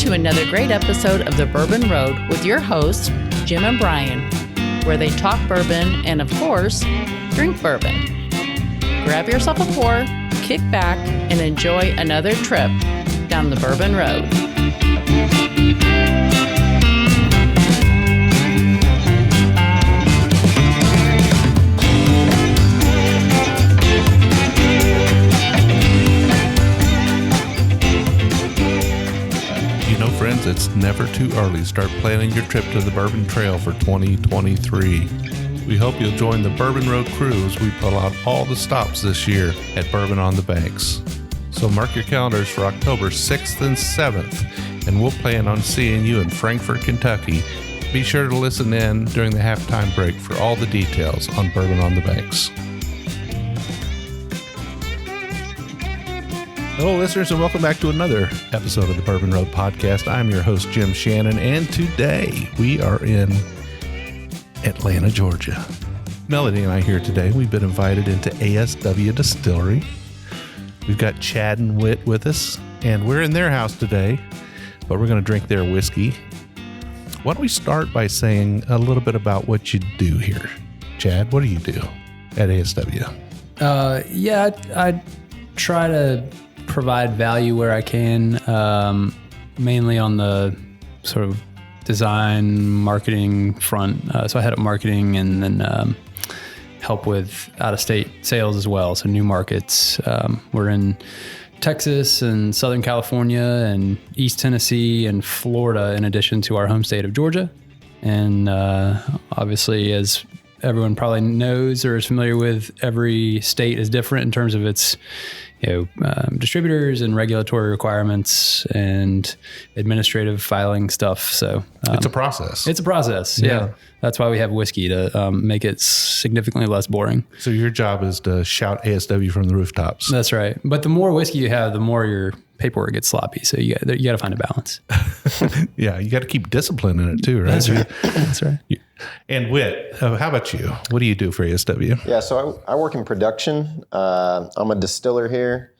to another great episode of the Bourbon Road with your hosts, Jim and Brian, where they talk bourbon and, of course, drink bourbon. Grab yourself a pour, kick back, and enjoy another trip down the Bourbon Road. Friends, it's never too early to start planning your trip to the Bourbon Trail for 2023. We hope you'll join the Bourbon Road crew as we pull out all the stops this year at Bourbon on the Banks. So mark your calendars for October 6th and 7th, and we'll plan on seeing you in Frankfort, Kentucky. Be sure to listen in during the halftime break for all the details on Bourbon on the Banks. Hello, listeners, and welcome back to another episode of the Bourbon Road Podcast. I'm your host, Jim Shannon, and today we are in Atlanta, Georgia. Melody and I here today. We've been invited into ASW Distillery. We've got Chad and Whit with us, and we're in their house today, but we're going to drink their whiskey. Why don't we start by saying a little bit about what you do here? Chad, what do you do at ASW? I try to provide value where I can, mainly on the sort of design marketing front. So I head up marketing and then help with out-of-state sales as well. So new markets. We're in Texas and Southern California and East Tennessee and Florida, in addition to our home state of Georgia. And obviously, as everyone probably knows or is familiar with, every state is different in terms of its distributors and regulatory requirements and administrative filing stuff. So it's a process. It's a process. Yeah. That's why we have whiskey, to make it significantly less boring. So your job is to shout ASW from the rooftops. That's right. But the more whiskey you have, the more your paperwork gets sloppy. So you got to find a balance. Yeah, you got to keep discipline in it too, right? That's right. That's right. And Whit, how about you? What do you do for ASW? Yeah, so I work in production. I'm a distiller here.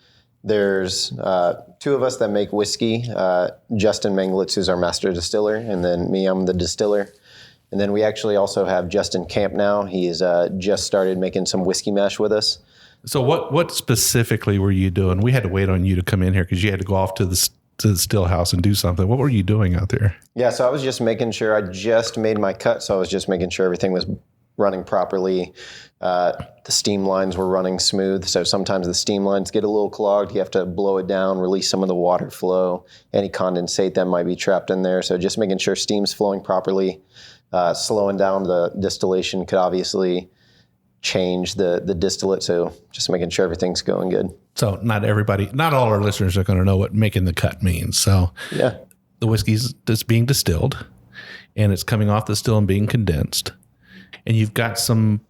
There's two of us that make whiskey. Justin Manglitz, who's our master distiller, and then me, I'm the distiller. And then we actually also have Justin Camp now. He's just started making some whiskey mash with us. So what specifically were you doing? We had to wait on you to come in here because you had to go off to the still house and do something. What were you doing out there? Yeah, so I was just making sure. I just made my cut, so I was just making sure everything was running properly. The steam lines were running smooth, so sometimes the steam lines get a little clogged. You have to blow it down, release some of the water flow, any condensate that might be trapped in there. So just making sure steam's flowing properly. Slowing down the distillation could obviously change the distillate, so just making sure everything's going good. So not all our listeners are going to know what making the cut means. So yeah, the whiskey's just being distilled, and it's coming off the still and being condensed, and you've got some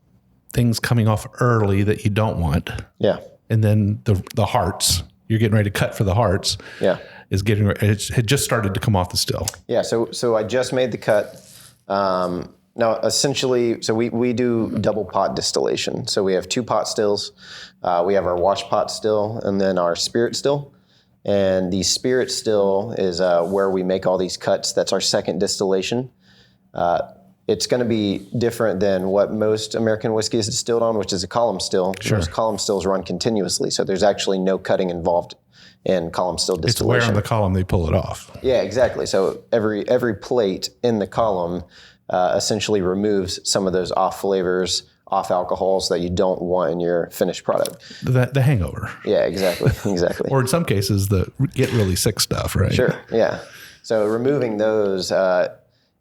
things coming off early that you don't want. Yeah, and then the hearts, you're getting ready to cut for the hearts. Yeah, it had just started to come off the still. Yeah, so I just made the cut. Now, essentially, so we do double pot distillation. So we have two pot stills. We have our wash pot still and then our spirit still. And the spirit still is where we make all these cuts. That's our second distillation. It's going to be different than what most American whiskey is distilled on, which is a column still. Sure. Most column stills run continuously, so there's actually no cutting involved in column still distillation. It's where on the column they pull it off. Yeah, exactly. So every plate in the column essentially removes some of those off flavors, off alcohols that you don't want in your finished product. The hangover. Yeah, exactly. Or in some cases, the get really sick stuff, right? Sure, yeah. So removing those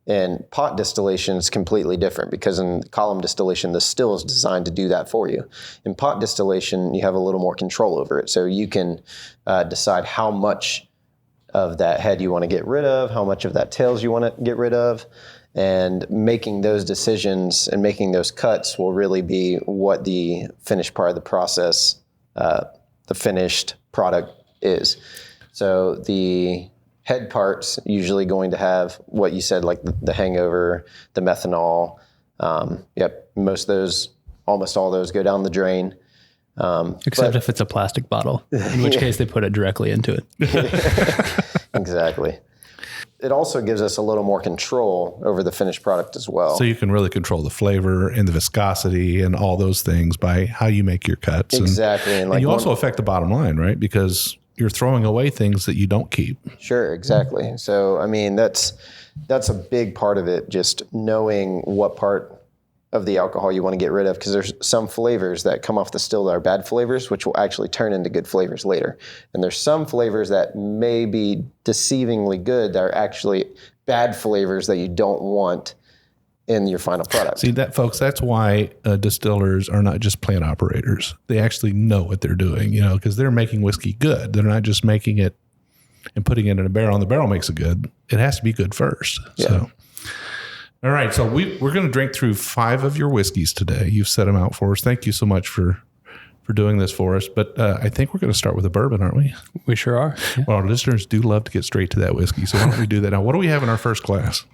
in pot distillation is completely different, because in column distillation, the still is designed to do that for you. In pot distillation, you have a little more control over it. So you can decide how much of that head you want to get rid of, how much of that tails you want to get rid of. And making those decisions and making those cuts will really be what the finished part of the process, the finished product is. So the head part's usually going to have what you said, like the hangover, the methanol. Almost all those go down the drain. Except if it's a plastic bottle, in which case they put it directly into it. Exactly. it also gives us a little more control over the finished product as well. So you can really control the flavor and the viscosity and all those things by how you make your cuts. Exactly. And you also affect the bottom line, right? Because you're throwing away things that you don't keep. Sure, exactly. So, I mean, that's a big part of it, just knowing what part of the alcohol you want to get rid of, because there's some flavors that come off the still that are bad flavors, which will actually turn into good flavors later. And there's some flavors that may be deceivingly good that are actually bad flavors that you don't want in your final product. See that, folks, that's why distillers are not just plant operators. They actually know what they're doing, because they're making whiskey good. They're not just making it and putting it in a barrel, and the barrel makes it good. It has to be good first. Yeah. So. All right, so we're going to drink through 5 of your whiskeys today. You've set them out for us. Thank you so much for doing this for us. But I think we're going to start with a bourbon, aren't we? We sure are. Yeah. Well, our listeners do love to get straight to that whiskey, so why don't we do that now? What do we have in our first glass?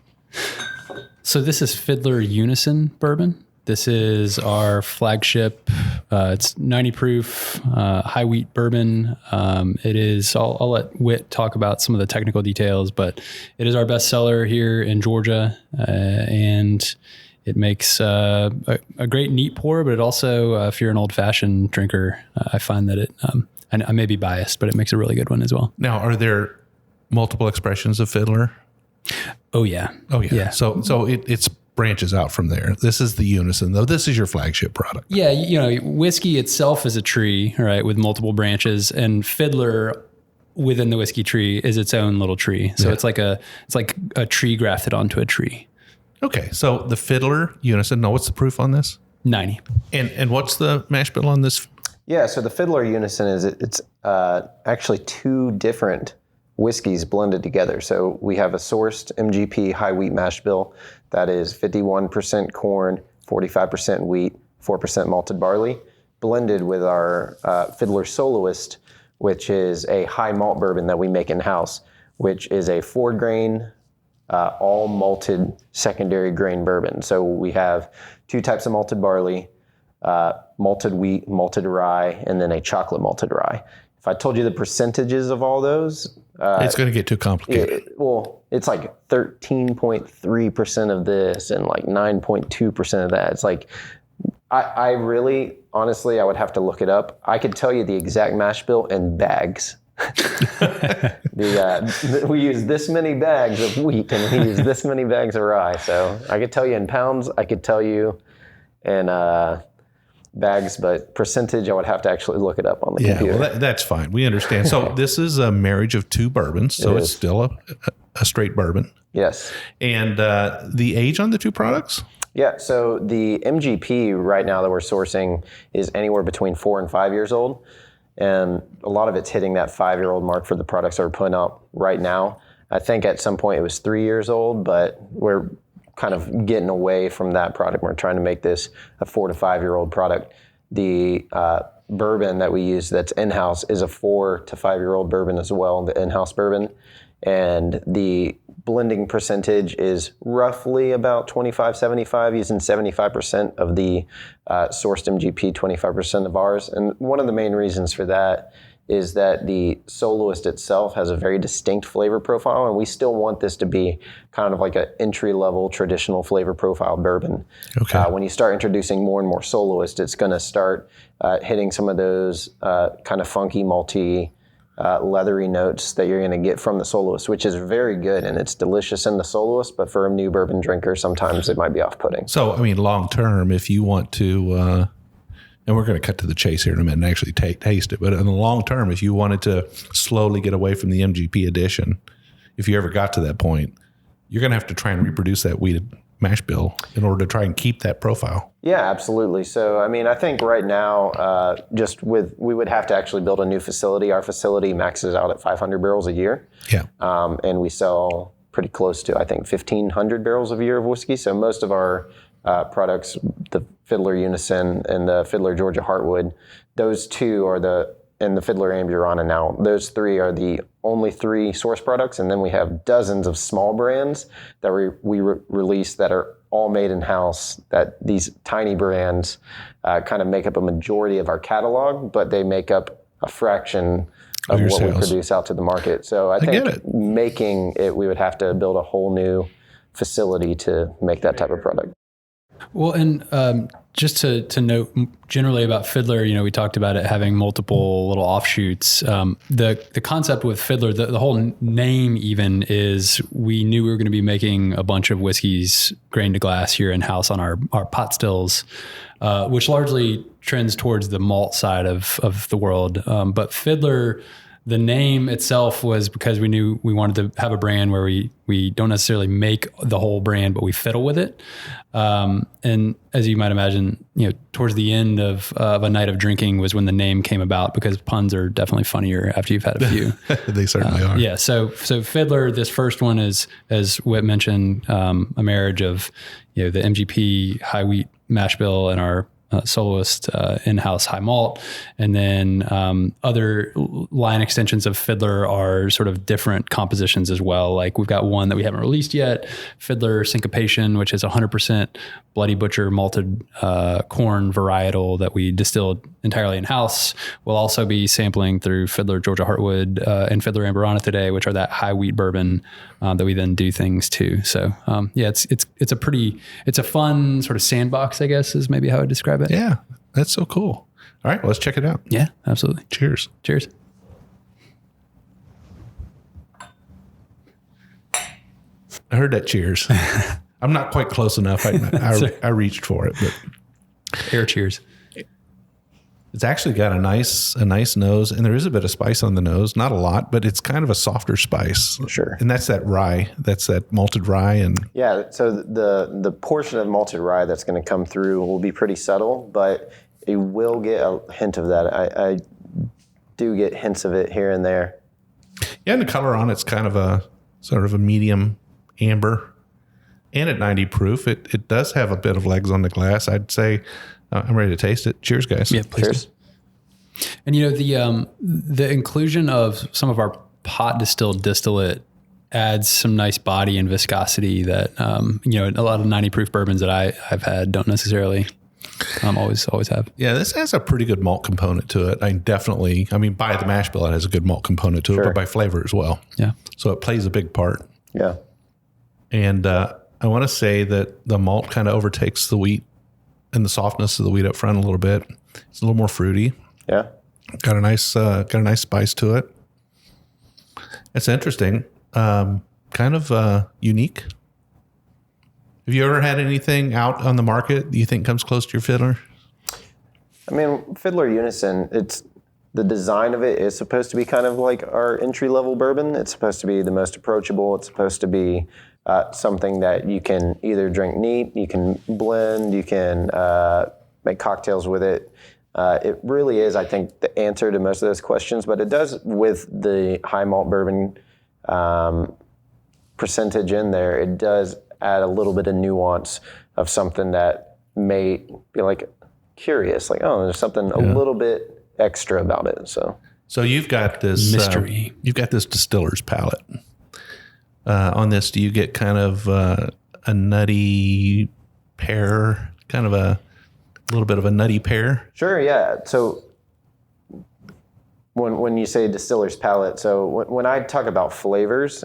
So this is Fiddler Unison bourbon. This is our flagship. It's 90 proof, high wheat bourbon. It is, I'll let Whit talk about some of the technical details, but it is our best seller here in Georgia. And it makes a great neat pour, but it also, if you're an old fashioned drinker, I find that I may be biased, but it makes a really good one as well. Now, are there multiple expressions of Fiddler? Oh yeah. So it's branches out from there. This is the Unison, though. This is your flagship product. Yeah, whiskey itself is a tree, right, with multiple branches, and Fiddler within the whiskey tree is its own little tree. So it's like a tree grafted onto a tree. Okay, so the Fiddler Unison. Now, what's the proof on this? 90. And what's the mash bill on this? Yeah, so the Fiddler Unison it's actually 2 different whiskeys blended together. So we have a sourced MGP high wheat mash bill that is 51% corn, 45% wheat, 4% malted barley, blended with our Fiddler Soloist, which is a high malt bourbon that we make in-house, which is a 4-grain, all malted secondary grain bourbon. So we have 2 types of malted barley, malted wheat, malted rye, and then a chocolate malted rye. If I told you the percentages of all those, it's going to get too complicated. It's like 13.3% of this and like 9.2% of that. It's like, I really, honestly, I would have to look it up. I could tell you the exact mash bill in bags. We use this many bags of wheat and we use this many bags of rye. So I could tell you in pounds, I could tell you in bags, but percentage, I would have to actually look it up on the computer. Well, that's fine. We understand. So this is a marriage of 2 bourbons, so it's still a straight bourbon. Yes. And the age on the 2 products? Yeah, so the MGP right now that we're sourcing is anywhere between 4 and 5 years old. And a lot of it's hitting that 5-year-old mark for the products that we're putting out right now. I think at some point it was 3 years old, but we're kind of getting away from that product. We're trying to make this a 4 to 5-year-old product. The bourbon that we use that's in-house is a 4 to 5-year-old bourbon as well, the in-house bourbon. And the blending percentage is roughly about 25-75, using 75% of the sourced MGP, 25% of ours. And one of the main reasons for that is that the Soloist itself has a very distinct flavor profile, and we still want this to be kind of like an entry-level traditional flavor profile bourbon. Okay. When you start introducing more and more Soloist, it's going to start hitting some of those kind of funky, malty, leathery notes that you're going to get from the Soloist, which is very good, and it's delicious in the Soloist, but for a new bourbon drinker, sometimes it might be off-putting. So, I mean, long-term, if you want to... and we're going to cut to the chase here in a minute and actually taste it. But in the long term, if you wanted to slowly get away from the MGP edition, if you ever got to that point, you're going to have to try and reproduce that wheated mash bill in order to try and keep that profile. Yeah, absolutely. So, I mean, I think right now, we would have to actually build a new facility. Our facility maxes out at 500 barrels a year. Yeah. And we sell pretty close to, I think, 1,500 barrels a year of whiskey. So most of our products, the Fiddler Unison and the Fiddler Georgia Heartwood, those 2 are and the Fiddler Amburana now, those 3 are the only 3 source products. And then we have dozens of small brands that we release that are all made in-house, that these tiny brands kind of make up a majority of our catalog, but they make up a fraction of your what we sales. produce out to the market. So I get think it. making it, we would have to build a whole new facility to make that type of product. Well, and just to note generally about Fiddler, we talked about it having multiple little offshoots. The concept with Fiddler, the whole name even is we knew we were going to be making a bunch of whiskeys grain to glass here in-house on our pot stills, which largely trends towards the malt side of the world. But Fiddler, the name itself was because we knew we wanted to have a brand where we don't necessarily make the whole brand, but we fiddle with it. And as you might imagine, towards the end of a night of drinking was when the name came about, because puns are definitely funnier after you've had a few. They certainly are. Yeah. So Fiddler, this first one is, as Whit mentioned, a marriage of, the MGP high wheat mash bill and our soloist in-house high malt, and then other line extensions of Fiddler are sort of different compositions as well. Like we've got one that we haven't released yet, Fiddler Syncopation, which is 100% Bloody Butcher malted corn varietal that we distilled entirely in-house. We'll also be sampling through Fiddler Georgia Heartwood and Fiddler Amberana today, which are that high wheat bourbon that we then do things to. So it's a fun sort of sandbox, I guess, is maybe how I describe it. Yeah, that's so cool. All right, well, let's check it out. Yeah, absolutely. Cheers. Cheers. I heard that cheers. I'm not quite close enough. I reached for it, but Air cheers. it's actually got a nice nose, and there is a bit of spice on the nose. Not a lot, but it's kind of a softer spice. Sure. And that's that rye. That's that malted rye. And Yeah, so the portion of malted rye that's going to come through will be pretty subtle, but you will get a hint of that. I do get hints of it here and there. yeah, and the color on it's kind of a sort of a medium amber. And at 90 proof, it does have a bit of legs on the glass. I'd say I'm ready to taste it. Cheers, guys. Yeah, please. Cheers. And the inclusion of some of our pot distilled distillate adds some nice body and viscosity that a lot of 90 proof bourbons that I've had don't necessarily always have. Yeah, this has a pretty good malt component to it. By the mash bill, it has a good malt component to it, Sure. but by flavor as well. Yeah. So it plays a big part. Yeah. And I want to say that the malt kind of overtakes the wheat and the softness of the wheat up front a little bit. It's a little more fruity. Yeah. Got a nice spice to it. It's interesting. Kind of unique. Have you ever had anything out on the market that you think comes close to your Fiddler? Fiddler Unison, the design of it is supposed to be kind of like our entry-level bourbon. It's supposed to be the most approachable. It's supposed to be something that you can either drink neat, you can blend, you can make cocktails with it. It really is, I think, the answer to most of those questions, but it does, with the high malt bourbon percentage in there, it does add a little bit of nuance of something that may be like curious, like, oh, there's something a little bit extra about it. So you've got this mystery. You've got this distiller's palate. On this, do you get kind of a nutty pear, kind of a little bit of a nutty pear? Sure, yeah. So when you say distiller's palate, so when I talk about flavors,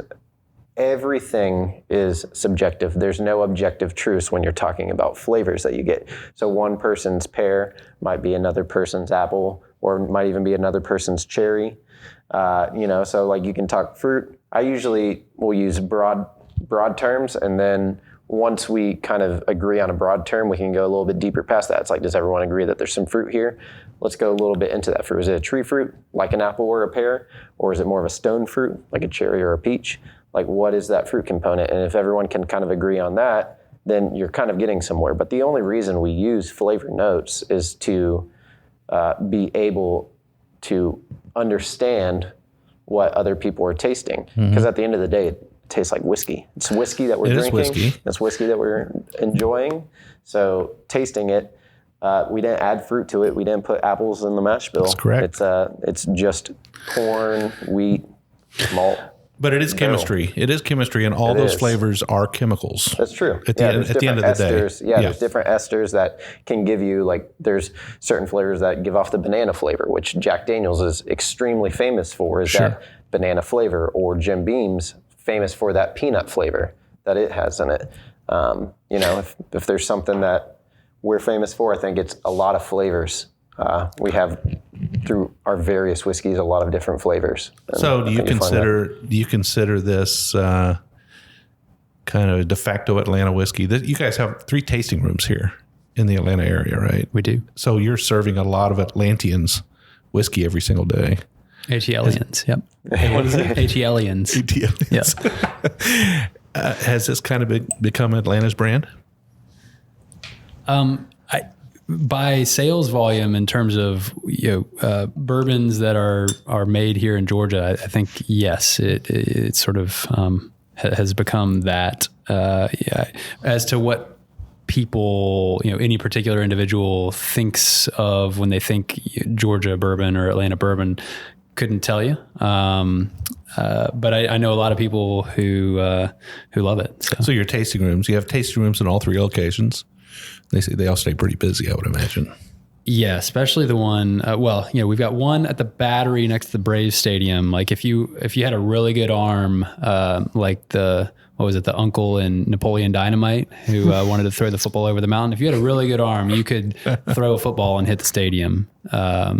everything is subjective. There's no objective truths when you're talking about flavors that you get. So one person's pear might be another person's apple, or might even be another person's cherry. So like you can talk fruit. I usually will use broad terms, and then once we kind of agree on a broad term, we can go a little bit deeper past that. It's like, does everyone agree that there's some fruit here? Let's go a little bit into that fruit. Is it a tree fruit, like an apple or a pear? Or is it more of a stone fruit, like a cherry or a peach? Like, what is that fruit component? And if everyone can kind of agree on that, then you're kind of getting somewhere. But the only reason we use flavor notes is to be able to understand what other people are tasting. Because at the end of the day, it tastes like whiskey. It's whiskey that we're drinking. Whiskey. It's whiskey that we're enjoying. So tasting it, we didn't add fruit to it. We didn't put apples in the mash bill. That's correct. It's just corn, wheat, malt. But it is chemistry. It is chemistry, and all those flavors are chemicals. That's true. At the end of the esters. day. Yeah, there's different esters that can give you, like, there's certain flavors that give off the banana flavor, which Jack Daniel's is extremely famous for, is that banana flavor, or Jim Beam's famous for that peanut flavor that it has in it. If there's something that we're famous for, I think it's a lot of flavors. We have, through our various whiskeys, a lot of different flavors. So do you consider this kind of de facto Atlanta whiskey? You guys have 3 tasting rooms here in the Atlanta area, right? We do. So you're serving a lot of Atlanteans whiskey every single day. ATLians, yep. What is it? ATLians. Yeah. Has this kind of become Atlanta's brand? By sales volume, in terms of bourbons that are made here in Georgia, I think yes, it sort of has become that. As to what people, any particular individual thinks of when they think Georgia bourbon or Atlanta bourbon, couldn't tell you. But I know a lot of people who love it. So your tasting rooms, you have tasting rooms in all 3 locations. They all stay pretty busy, I would imagine. Yeah, especially the one. We've got one at the Battery next to the Braves Stadium. Like if you had a really good arm, like the uncle in Napoleon Dynamite who wanted to throw the football over the mountain. If you had a really good arm, you could throw a football and hit the stadium.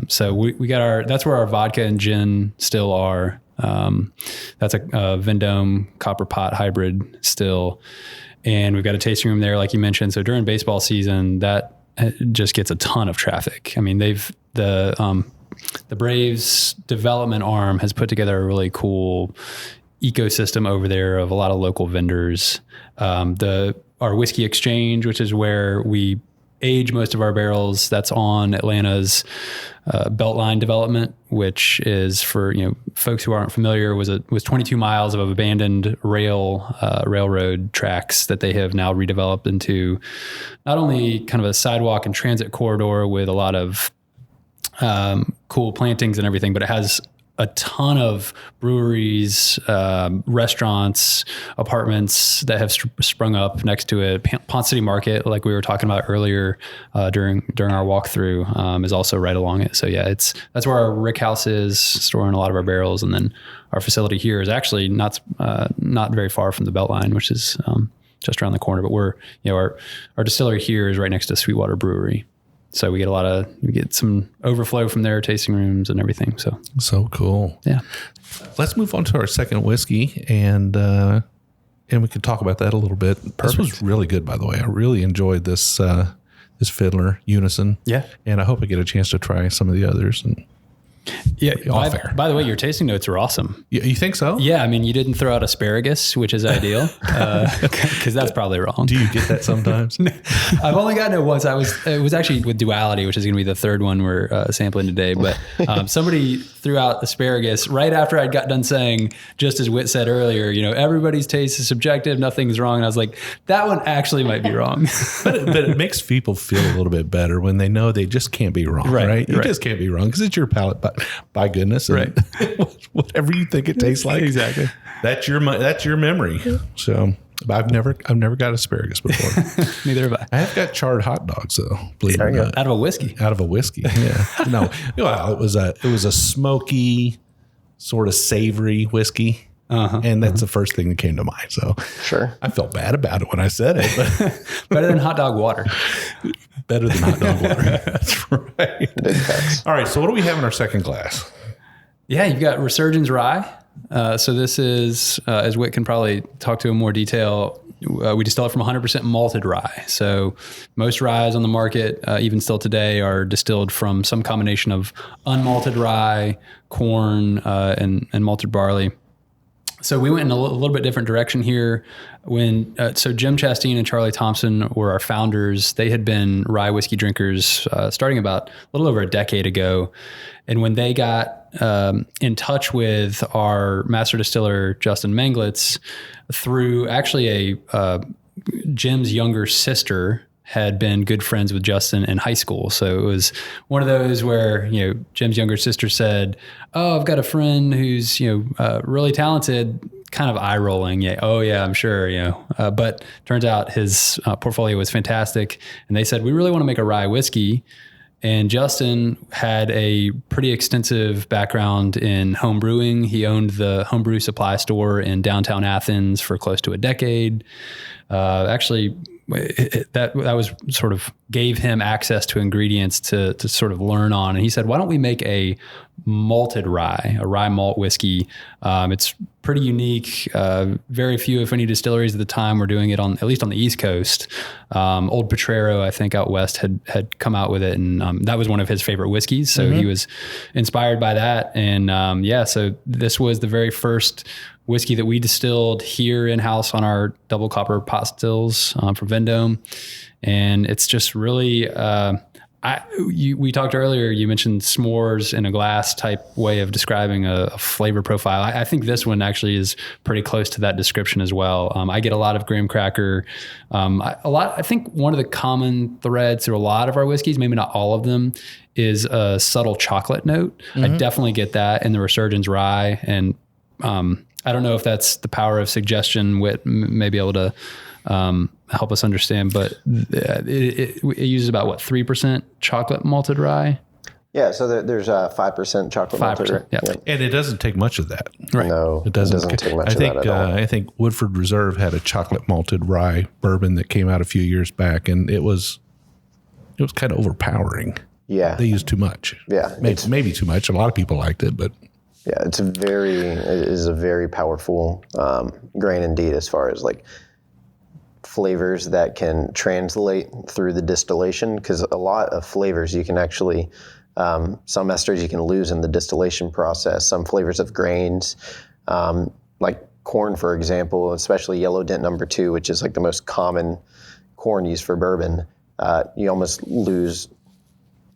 So we got that's where our vodka and gin still are. That's a Vendome Copper Pot hybrid still. And we've got a tasting room there, like you mentioned. So during baseball season, that just gets a ton of traffic. I mean, the Braves development arm has put together a really cool ecosystem over there of a lot of local vendors. Our whiskey exchange, which is where we age most of our barrels, that's on Atlanta's Beltline development, which is, for folks who aren't familiar, was 22 miles of abandoned railroad tracks that they have now redeveloped into not only kind of a sidewalk and transit corridor with a lot of cool plantings and everything, but it has a ton of breweries, restaurants, apartments that have sprung up next to it. Ponce City Market, like we were talking about earlier during our walkthrough, is also right along it. So yeah, that's where our rick house is, storing a lot of our barrels, and then our facility here is actually not very far from the Beltline, which is just around the corner. But our distillery here is right next to Sweetwater Brewery. So we get some overflow from their tasting rooms and everything. So cool. Yeah. Let's move on to our second whiskey, and we could talk about that a little bit. Perfect. This was really good, by the way. I really enjoyed this Fiddler Unison. Yeah. And I hope I get a chance to try some of the others. And yeah. By the way, your tasting notes are awesome. You think so? Yeah. I mean, you didn't throw out asparagus, which is ideal, because that's probably wrong. Do you get that sometimes? I've only gotten it once. It was actually with Duality, which is going to be the third one we're sampling today. But somebody threw out asparagus right after I'd got done saying, just as Whit said earlier, everybody's taste is subjective, nothing's wrong. And I was like, that one actually might be wrong. but it makes people feel a little bit better when they know they just can't be wrong, right? You just can't be wrong because it's your palate. By goodness, and whatever you think it tastes like, exactly. That's your memory. So, I've never got asparagus before. Neither have I. I have got charred hot dogs though. Believe it or not, out of a whiskey. Yeah. No, it was a smoky, sort of savory whiskey. And that's the first thing that came to mind. So sure, I felt bad about it when I said it. But better than hot dog water. Better than hot dog water. That's right. All right. So what do we have in our second glass? Yeah, you've got Resurgence Rye. So this is, as Whit can probably talk to in more detail, we distill it from 100% malted rye. So most ryes on the market, even still today, are distilled from some combination of unmalted rye, corn, and malted barley. So we went in a little bit different direction here. So Jim Chastain and Charlie Thompson were our founders. They had been rye whiskey drinkers starting about a little over a decade ago. And when they got in touch with our master distiller, Justin Manglitz, through actually Jim's younger sister had been good friends with Justin in high school. So it was one of those where, Jim's younger sister said, "Oh, I've got a friend who's, really talented," kind of eye rolling. Yeah. "Oh yeah, I'm sure," but turns out his portfolio was fantastic. And they said, "We really want to make a rye whiskey." And Justin had a pretty extensive background in home brewing. He owned the homebrew supply store in downtown Athens for close to a decade. That was sort of gave him access to ingredients to sort of learn on. And he said, "Why don't we make a malted rye, a rye malt whiskey?" It's pretty unique. Very few, if any, distilleries at the time were doing it at least on the East Coast. Old Potrero, I think, out west had come out with it, and that was one of his favorite whiskeys. So he was inspired by that. And so this was the very first whiskey that we distilled here in-house on our double copper pot stills from Vendome. And it's just really, we talked earlier, you mentioned s'mores in a glass type way of describing a flavor profile. I think this one actually is pretty close to that description as well. I get a lot of graham cracker. I think one of the common threads through a lot of our whiskeys, maybe not all of them, is a subtle chocolate note. I definitely get that in the Resurgence rye. And I don't know if that's the power of suggestion. Whit may be able to help us understand, but it uses about 3% chocolate malted rye. Yeah, so there's 5% chocolate malted rye. Yeah. And it doesn't take much of that. Right. No, it doesn't take much of that at all. I think Woodford Reserve had a chocolate malted rye bourbon that came out a few years back, and it was kind of overpowering. Yeah. They used too much. Yeah. Maybe too much. A lot of people liked it, but... Yeah, it is a very powerful grain indeed, as far as like flavors that can translate through the distillation, because a lot of flavors you can actually, some esters you can lose in the distillation process, some flavors of grains, like corn, for example, especially yellow dent number 2, which is like the most common corn used for bourbon. You almost lose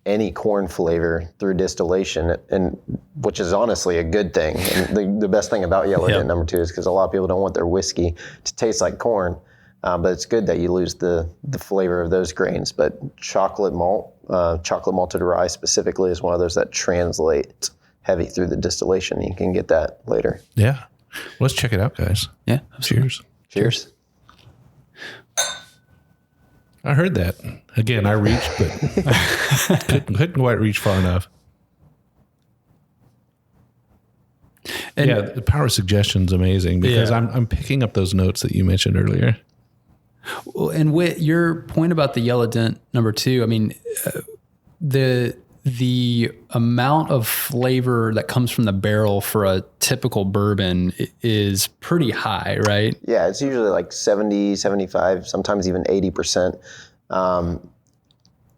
any corn flavor through distillation, and which is honestly a good thing. And the best thing about yellow dent number 2 is because a lot of people don't want their whiskey to taste like corn, but it's good that you lose the flavor of those grains. But chocolate malted rye specifically is one of those that translates heavy through the distillation. You can get that later. Yeah. Let's check it out, guys. Yeah. Cheers. Cheers. I heard that. Again, I reached, but couldn't quite reach far enough. And yeah, the power of suggestion is amazing, because I'm picking up those notes that you mentioned earlier. Well, and Whit, your point about the yellow dent number 2, I mean, the amount of flavor that comes from the barrel for a typical bourbon is pretty high, right? Yeah, it's usually like 70, 75, sometimes even 80%.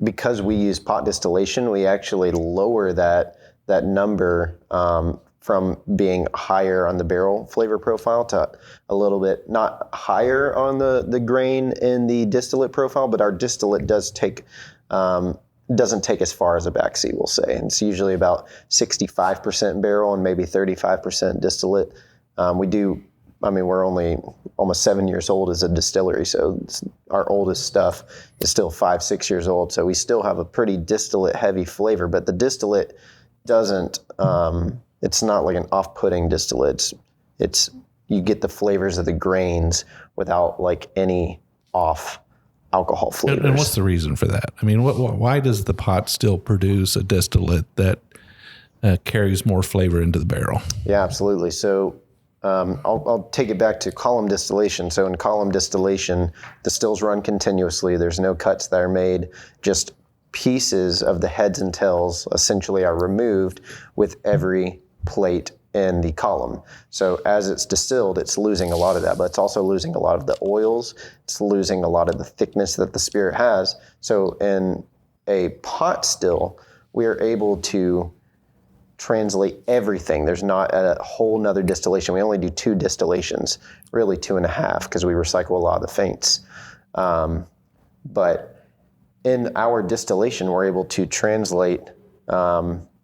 Because we use pot distillation, we actually lower that number from being higher on the barrel flavor profile to a little bit, not higher on the grain in the distillate profile, but our distillate doesn't take as far as a backseat, we'll say. And it's usually about 65% barrel and maybe 35% distillate. We're only almost 7 years old as a distillery, so our oldest stuff is still 5-6 years old. So we still have a pretty distillate heavy flavor, but the distillate doesn't, it's not like an off-putting distillate. It's you get the flavors of the grains without like any off alcohol flavors. And what's the reason for that? I mean, why does the pot still produce a distillate that carries more flavor into the barrel? Yeah, absolutely. So I'll take it back to column distillation. So in column distillation, the stills run continuously. There's no cuts that are made. Just pieces of the heads and tails essentially are removed with every plate in the column. So as it's distilled, it's losing a lot of that, but it's also losing a lot of the oils. It's losing a lot of the thickness that the spirit has. So in a pot still, we are able to translate everything. There's not a whole nother distillation. We only do 2 distillations, really 2.5, because we recycle a lot of the faints. But in our distillation, we're able to translate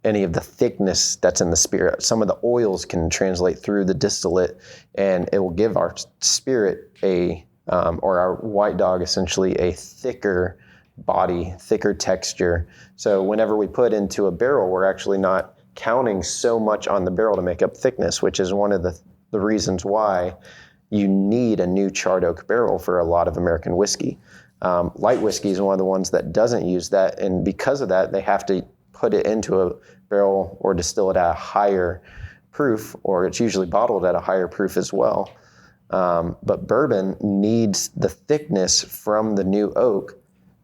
any of the thickness that's in the spirit. Some of the oils can translate through the distillate, and it will give our spirit a or our white dog essentially a thicker body, thicker texture. So whenever we put into a barrel, we're actually not counting so much on the barrel to make up thickness, which is one of the reasons why you need a new charred oak barrel for a lot of American whiskey. Light whiskey is one of the ones that doesn't use that, and because of that, they have to put it into a barrel or distill it at a higher proof, or it's usually bottled at a higher proof as well. But bourbon needs the thickness from the new oak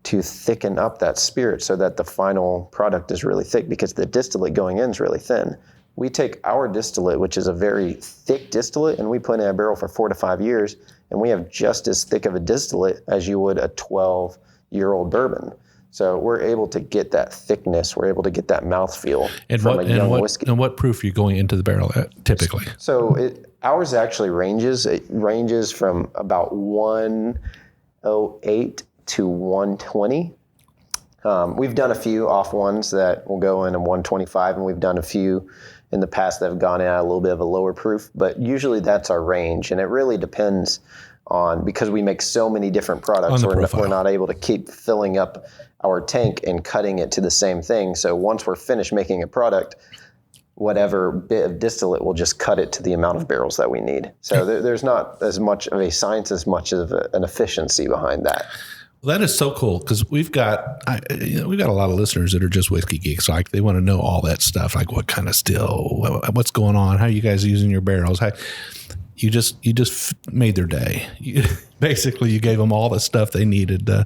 to thicken up that spirit so that the final product is really thick, because the distillate going in is really thin. We take our distillate, which is a very thick distillate, and we put it in a barrel for 4 to 5 years, and we have just as thick of a distillate as you would a 12-year-old bourbon. So we're able to get that thickness. We're able to get that mouthfeel from a young whiskey. And what proof are you going into the barrel at typically? So ours actually ranges. It ranges from about 108 to 120. We've done a few off ones that will go in at 125, and we've done a few in the past that have gone in at a little bit of a lower proof, but usually that's our range. And it really depends on, because we make so many different products, we're not able to keep filling up our tank and cutting it to the same thing. So once we're finished making a product, whatever bit of distillate, we'll just cut it to the amount of barrels that we need. So there's not as much of a science as much of an efficiency behind that. Well, that is so cool, because we've got a lot of listeners that are just whiskey geeks. Like, they want to know all that stuff, like what kind of still, what's going on, how you guys are using your barrels. You just made their day. Basically, you gave them all the stuff they needed to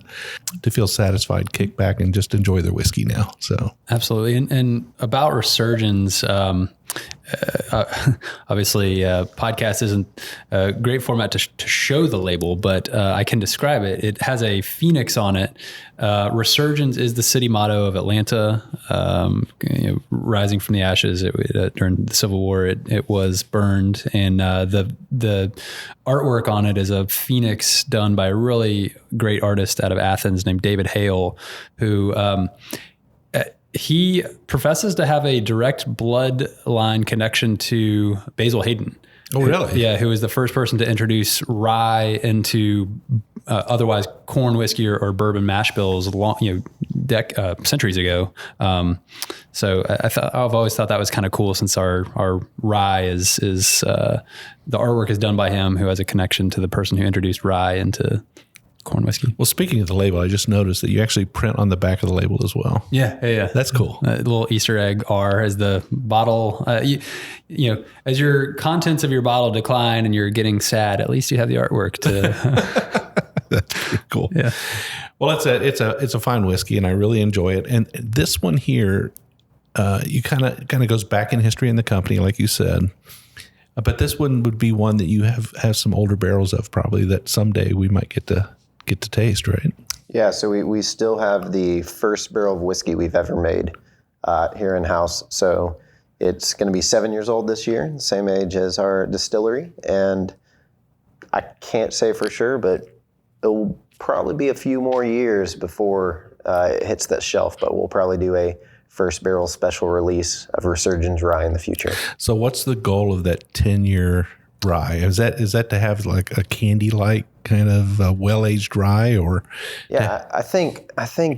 feel satisfied, kick back, and just enjoy their whiskey now. So absolutely. And about Resurgence, obviously, podcast isn't a great format to show the label, but I can describe it. It has a phoenix on it. Resurgence is the city motto of Atlanta. Rising from the ashes during the Civil War, it was burned, and the artwork on it is a phoenix done by a really great artist out of Athens named David Hale, who he professes to have a direct bloodline connection to Basil Hayden. Oh, really? Yeah, who was the first person to introduce rye into otherwise corn whiskey or bourbon mash bills centuries ago. So I've always thought that was kind of cool, since our rye is the artwork is done by him, who has a connection to the person who introduced rye into corn whiskey. Well, speaking of the label, I just noticed that you actually print on the back of the label as well. Yeah. That's cool. A little Easter egg R as the bottle. As your contents of your bottle decline and you're getting sad, at least you have the artwork to. That's pretty cool. Yeah. Well, it's a fine whiskey, and I really enjoy it. And this one here, you kind of goes back in history in the company, like you said. But this one would be one that you have some older barrels of, probably, that someday we might get to taste, right? Yeah, so we still have the first barrel of whiskey we've ever made here in house. So it's going to be 7 years old this year, same age as our distillery. And I can't say for sure, but it will probably be a few more years before it hits that shelf. But we'll probably do a first barrel special release of Resurgence rye in the future. So what's the goal of that 10-year rye? Is that to have like a candy-like kind of well-aged rye, or? Yeah, I think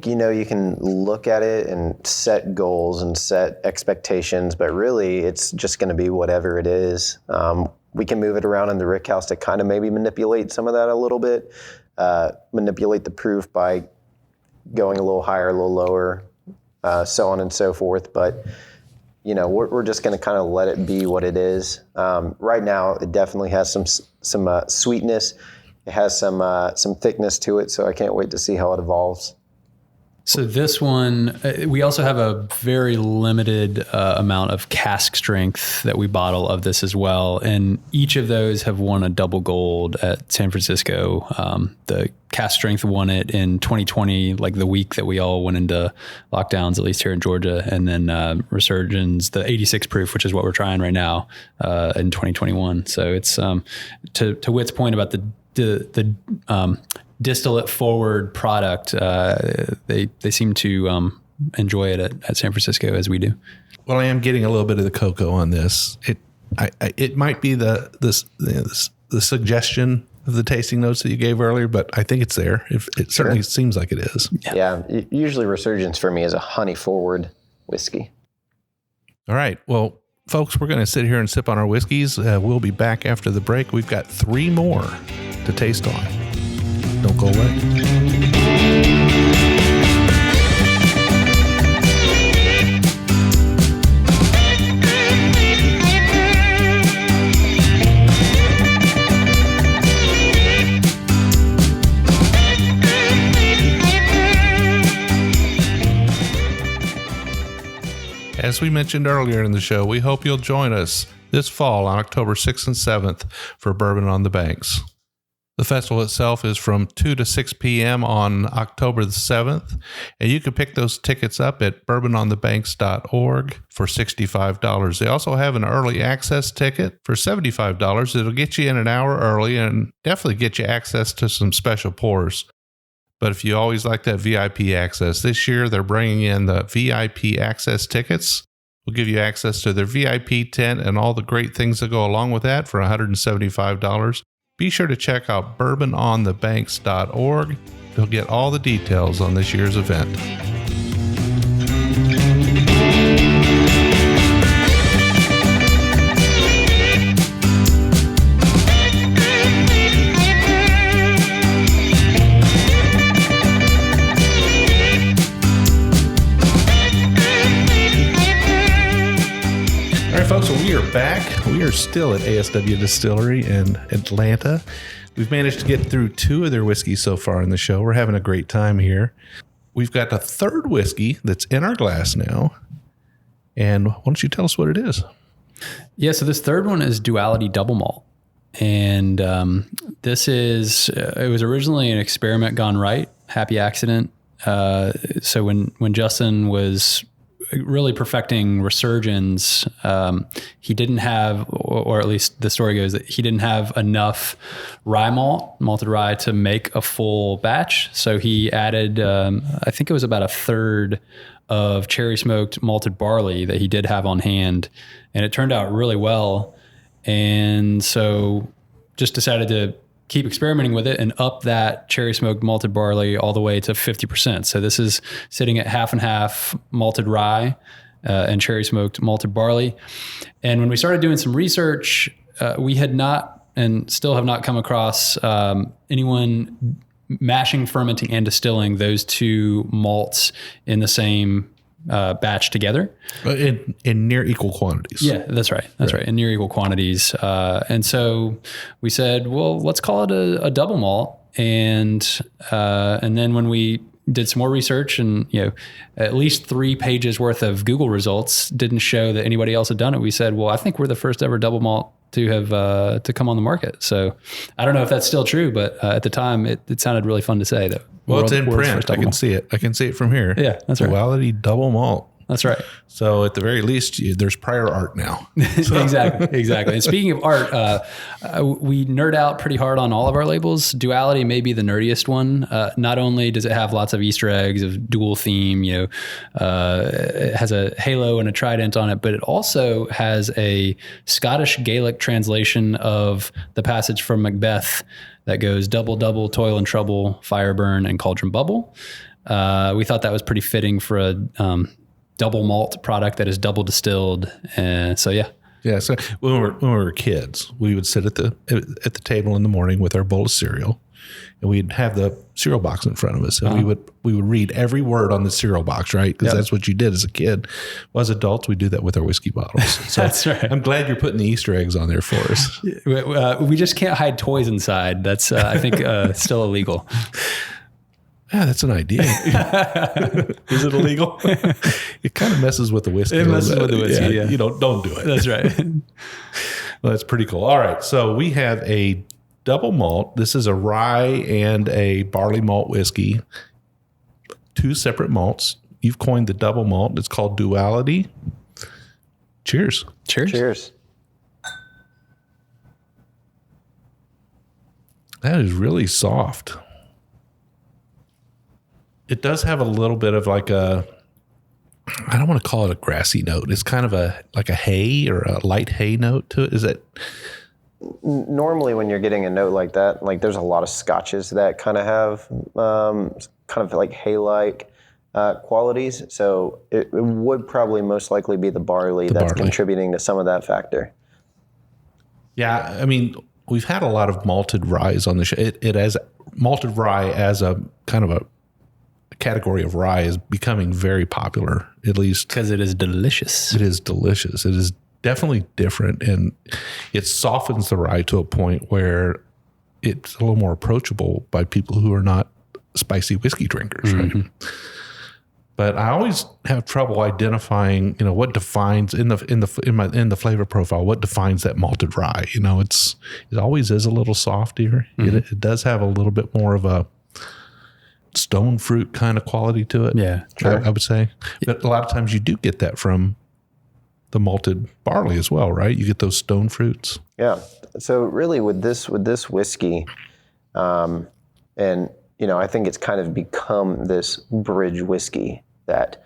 you can look at it and set goals and set expectations, but really it's just going to be whatever it is. We can move it around in the rick house to kind of maybe manipulate some of that a little bit, manipulate the proof by going a little higher, a little lower, so on and so forth. But we're just going to kind of let it be what it is. Right now, it definitely has some sweetness. It has some thickness to it, so I can't wait to see how it evolves. So this one, we also have a very limited amount of cask strength that we bottle of this as well. And each of those have won a double gold at San Francisco. The cask strength won it in 2020, like the week that we all went into lockdowns, at least here in Georgia. And then Resurgence, the 86 proof, which is what we're trying right now, in 2021. So it's to Whit's point about the distillate forward product, they seem to enjoy it at San Francisco as we do. Well, I am getting a little bit of the cocoa on this. It might be the suggestion of the tasting notes that you gave earlier, but I think it's there. It certainly seems like it is. Yeah. Usually Resurgence for me is a honey forward whiskey. All right. Well, folks, we're going to sit here and sip on our whiskeys. We'll be back after the break. We've got 3 more to taste on. Don't go away. As we mentioned earlier in the show, we hope you'll join us this fall on October 6th and 7th for Bourbon on the Banks. The festival itself is from 2 to 6 p.m. on October the 7th, and you can pick those tickets up at bourbononthebanks.org for $65. They also have an early access ticket for $75. It'll get you in an hour early and definitely get you access to some special pours. But if you always like that VIP access, this year they're bringing in the VIP access tickets. We'll give you access to their VIP tent and all the great things that go along with that for $175. Be sure to check out bourbononthebanks.org. You'll get all the details on this year's event. Folks, so we are back. We are still at ASW Distillery in Atlanta. We've managed to get through 2 of their whiskeys so far in the show. We're having a great time here. We've got a 3rd whiskey that's in our glass now. And why don't you tell us what it is? Yeah, so this 3rd one is Duality Double Malt. And this is, it was originally an experiment gone right, happy accident. So when Justin was really perfecting Resurgence, he didn't have, or at least the story goes that he didn't have enough malted rye to make a full batch. So he added, I think it was about 1/3 of cherry smoked malted barley that he did have on hand. And it turned out really well. And so just decided to keep experimenting with it and up that cherry smoked malted barley all the way to 50%. So this is sitting at 50/50 malted rye and cherry smoked malted barley. And when we started doing some research, we had not and still have not come across anyone mashing, fermenting, and distilling those 2 malts in the same batch together. In near equal quantities. Yeah, that's right. That's right. In near equal quantities. And so we said, well, let's call it a double malt. And then when we did some more research and, at least 3 pages worth of Google results didn't show that anybody else had done it, we said, well, I think we're the first ever double malt to have to come on the market. So I don't know if that's still true, but at the time it sounded really fun to say that. Well, it's in print. I can see it. I can see it from here. Yeah, that's right. Duality Double Malt. That's right. So at the very least, there's prior art now. Exactly. And speaking of art, we nerd out pretty hard on all of our labels. Duality may be the nerdiest one. Not only does it have lots of Easter eggs of dual theme, it has a halo and a trident on it, but it also has a Scottish Gaelic translation of the passage from Macbeth that goes double, double, toil and trouble, fire burn, and cauldron bubble. We thought that was pretty fitting for a double malt product that is double distilled. So yeah. Yeah. So when we were kids, we would sit at the table in the morning with our bowl of cereal, and we'd have the cereal box in front of us, and we would read every word on the cereal box, right? Because that's what you did as a kid. Well, as adults, we do that with our whiskey bottles. So that's right. I'm glad you're putting the Easter eggs on there for us. We just can't hide toys inside. That's I think still illegal. Yeah, that's an idea. Is it illegal? It kind of messes with the whiskey. It messes with the whiskey, yeah. You don't do it. That's right. Well, that's pretty cool. All right. So we have a double malt. This is a rye and a barley malt whiskey. 2 separate malts. You've coined the double malt. It's called Duality. Cheers. Cheers. That is really soft. It does have a little bit of like I don't want to call it a grassy note. It's kind of like a hay or a light hay note to it. Is that? normally when you're getting a note like that, like there's a lot of scotches that kind of have kind of like hay-like qualities. So it would probably most likely be the barley that's contributing to some of that factor. Yeah, I mean, we've had a lot of malted rye on the show. It has malted rye as a kind of a category of rye is becoming very popular, at least because it is delicious. It is delicious. It is definitely different, and it softens the rye to a point where it's a little more approachable by people who are not spicy whiskey drinkers, right? But I always have trouble identifying, what defines in the flavor profile, what defines that malted rye. It always is a little softer. It does have a little bit more of a stone fruit kind of quality to it. Yeah, sure. I would say. But a lot of times you do get that from the malted barley as well, right? You get those stone fruits. Yeah. So really with this whiskey, and I think it's kind of become this bridge whiskey that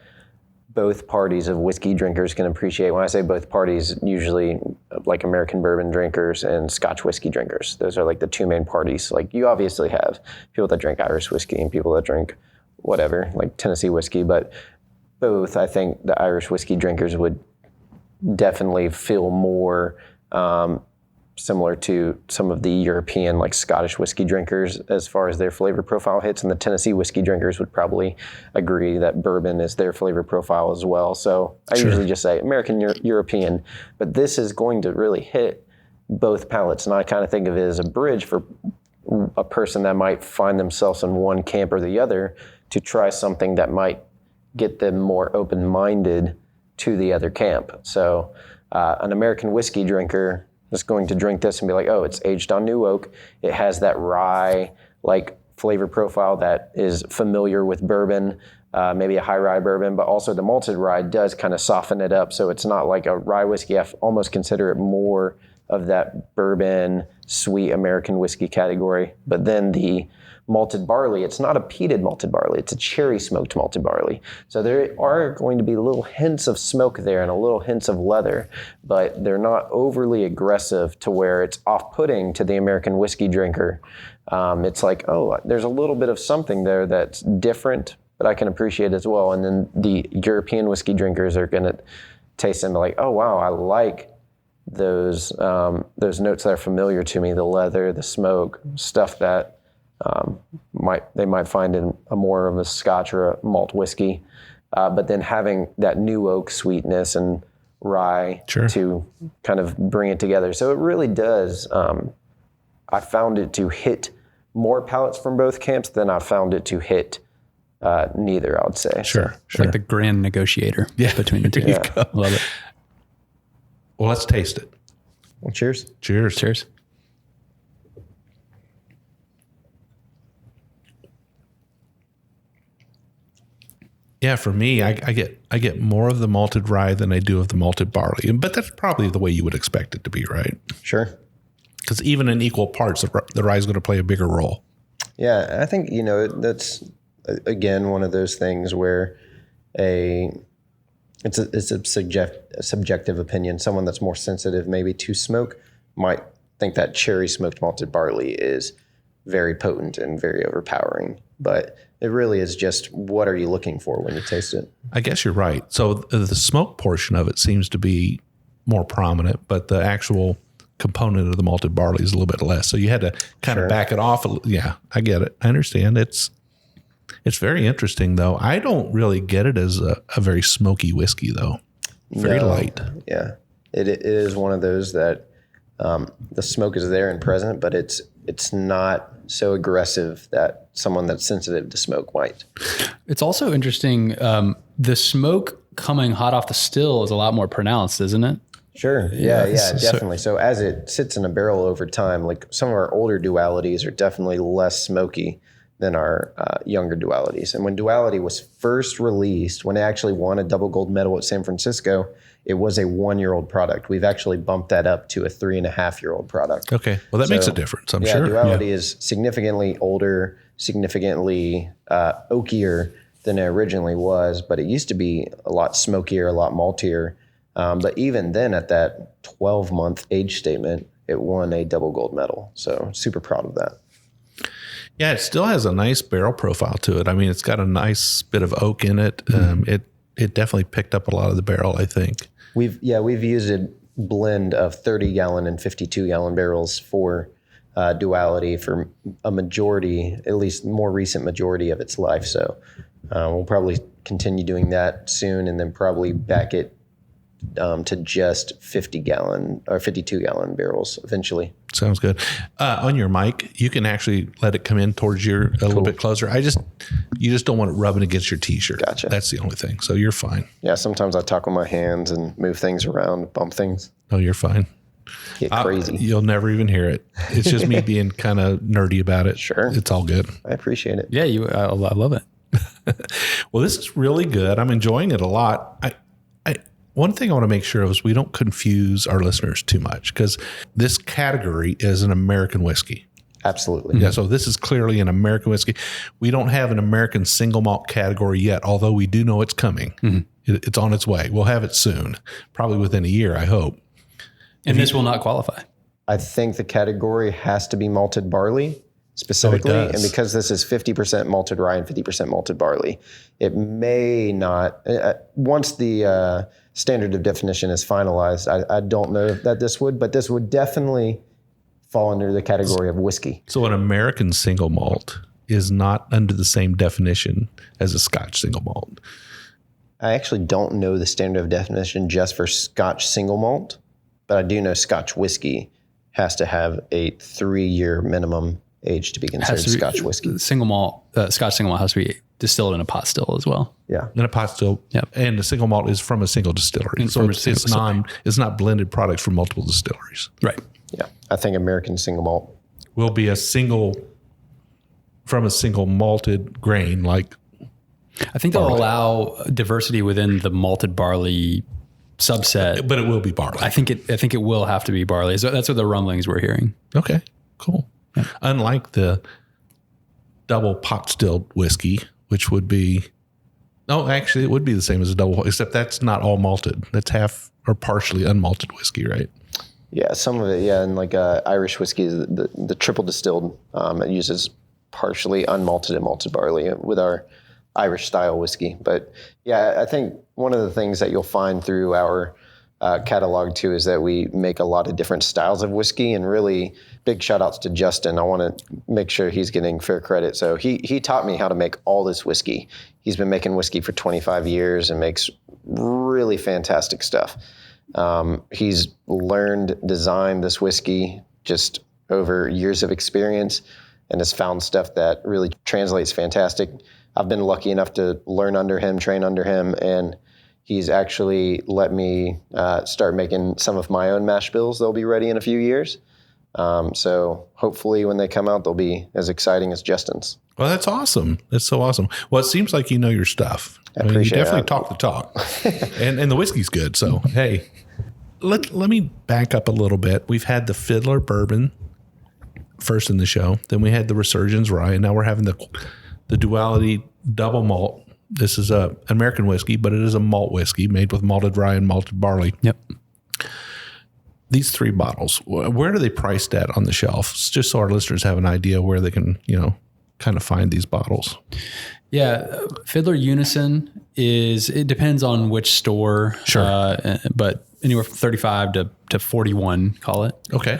both parties of whiskey drinkers can appreciate. When I say both parties, usually like American bourbon drinkers and Scotch whiskey drinkers. Those are like the two main parties. Like you obviously have people that drink Irish whiskey and people that drink whatever, like Tennessee whiskey, but both, I think the Irish whiskey drinkers would definitely feel more similar to some of the European, like Scottish whiskey drinkers as far as their flavor profile hits. And the Tennessee whiskey drinkers would probably agree that bourbon is their flavor profile as well. So I usually just say American, European, but this is going to really hit both palates. And I kind of think of it as a bridge for a person that might find themselves in one camp or the other to try something that might get them more open-minded to the other camp. So an American whiskey drinker is going to drink this and be like, oh, it's aged on new oak. It has that rye like flavor profile that is familiar with bourbon, maybe a high rye bourbon, but also the malted rye does kind of soften it up. So it's not like a rye whiskey. I almost consider it more of that bourbon, sweet American whiskey category. But then the malted barley, it's not a peated malted barley, it's a cherry smoked malted barley. So there are going to be little hints of smoke there and a little hints of leather, but they're not overly aggressive to where it's off-putting to the American whiskey drinker. It's like, oh, there's a little bit of something there that's different, but I can appreciate as well. And then the European whiskey drinkers are going to taste them like, oh, wow, I like those notes that are familiar to me, the leather, the smoke, stuff that they might find in a more of a Scotch or a malt whiskey, but then having that new oak sweetness and rye to kind of bring it together. So it really does. I found it to hit more palates from both camps than I found it to hit neither, I would say. Sure. Like the grand negotiator between the two. There you go. Love it. Well, let's taste it. Well, cheers. Cheers. Cheers. Yeah, for me, I get more of the malted rye than I do of the malted barley, but that's probably the way you would expect it to be, right? Sure. Because even in equal parts, the rye is going to play a bigger role. Yeah, I think that's again one of those things where it's a subjective opinion. Someone that's more sensitive maybe to smoke might think that cherry smoked malted barley is very potent and very overpowering, but it really is just what are you looking for when you taste it? I guess you're right. So the smoke portion of it seems to be more prominent, but the actual component of the malted barley is a little bit less. So you had to kind of back it off. Yeah, I get it. I understand. It's very interesting, though. I don't really get it as a very smoky whiskey, though. Very light. Yeah, it is one of those that the smoke is there and present, but it's not so aggressive that someone that's sensitive to smoke might. It's also interesting. The smoke coming hot off the still is a lot more pronounced, isn't it? Sure. Yeah, definitely. So as it sits in a barrel over time, like some of our older dualities are definitely less smoky than our younger dualities. And when duality was first released, when it actually won a double gold medal at San Francisco, it was a 1-year-old product. We've actually bumped that up to a 3.5-year-old product. Okay. Well, that makes a difference, I'm sure. Duality is significantly older, significantly oakier than it originally was, but it used to be a lot smokier, a lot maltier. But even then at that 12-month age statement, it won a double gold medal. So super proud of that. Yeah, it still has a nice barrel profile to it. I mean, it's got a nice bit of oak in it. It definitely picked up a lot of the barrel, I think. We've used a blend of 30-gallon and 52-gallon barrels for duality for a majority, at least more recent majority of its life. So we'll probably continue doing that soon, and then probably back it to just 50-gallon or 52-gallon barrels eventually. Sounds good. On your mic, you can actually let it come in towards you a little bit closer. You just don't want it rubbing against your t-shirt. Gotcha. That's the only thing. So you're fine. Yeah, sometimes I talk with my hands and move things around, bump things. Oh, you're fine. Get crazy. You'll never even hear it. It's just me being kind of nerdy about it. Sure. It's all good. I appreciate it. Yeah, I love it. Well, this is really good. I'm enjoying it a lot. One thing I want to make sure of is we don't confuse our listeners too much, because this category is an American whiskey. Absolutely. Yeah, so this is clearly an American whiskey. We don't have an American single malt category yet, although we do know it's coming. It's on its way. We'll have it soon, probably within a year, I hope. And this will not qualify. I think the category has to be malted barley specifically. Oh, it does. And because this is 50% malted rye and 50% malted barley, it may not, once the standard of definition is finalized, I don't know that this would, but this would definitely fall under the category of whiskey. So an American single malt is not under the same definition as a Scotch single malt. I actually don't know the standard of definition just for Scotch single malt, but I do know Scotch whiskey has to have a 3-year minimum age to be considered Scotch whiskey. Single malt, Scotch single malt has to be distilled in a pot still as well. Yeah. And a pot still, Yep. and the single malt is from a single distillery. And So from a it's single distillery. it's not blended products from multiple distilleries. Right. Yeah. I think American single malt. Will be from a single malted grain, like I think they'll allow diversity within the malted barley subset. but it will be barley. I think it will have to be barley. So that's what the rumblings we're hearing. Okay, cool. Yeah. Unlike the double pot stilled whiskey, which would be, actually it would be the same as a double, except that's not all malted. That's half or partially unmalted whiskey, right? Yeah, some of it, yeah, and like Irish whiskey is the triple distilled. It uses partially unmalted and malted barley with our Irish style whiskey. But yeah, I think one of the things that you'll find through our catalog too is that we make a lot of different styles of whiskey, and really big shout outs to Justin. I want to make sure he's getting fair credit. So he taught me how to make all this whiskey. He's been making whiskey for 25 years and makes really fantastic stuff. He's learned, designed this whiskey just over years of experience, and has found stuff that really translates fantastic. I've been lucky enough to learn under him, train under him, and he's actually let me start making some of my own mash bills. They'll be ready in a few years. So hopefully when they come out, they'll be as exciting as Justin's. Well, that's awesome. That's so awesome. Well, it seems like you know your stuff. I appreciate you definitely that. talk the talk. and the whiskey's good. So, hey, let me back up a little bit. We've had the Fiddler Bourbon first in the show. Then we had the Resurgence Rye. And now we're having the Duality Double Malt. This is an American whiskey, but it is a malt whiskey made with malted rye and malted barley. Yep. These 3 bottles, where are they priced at on the shelf? Just so our listeners have an idea where they can, kind of find these bottles. Yeah. Fiddler Unison it depends on which store. Sure. But anywhere from 35 to 41, call it. Okay.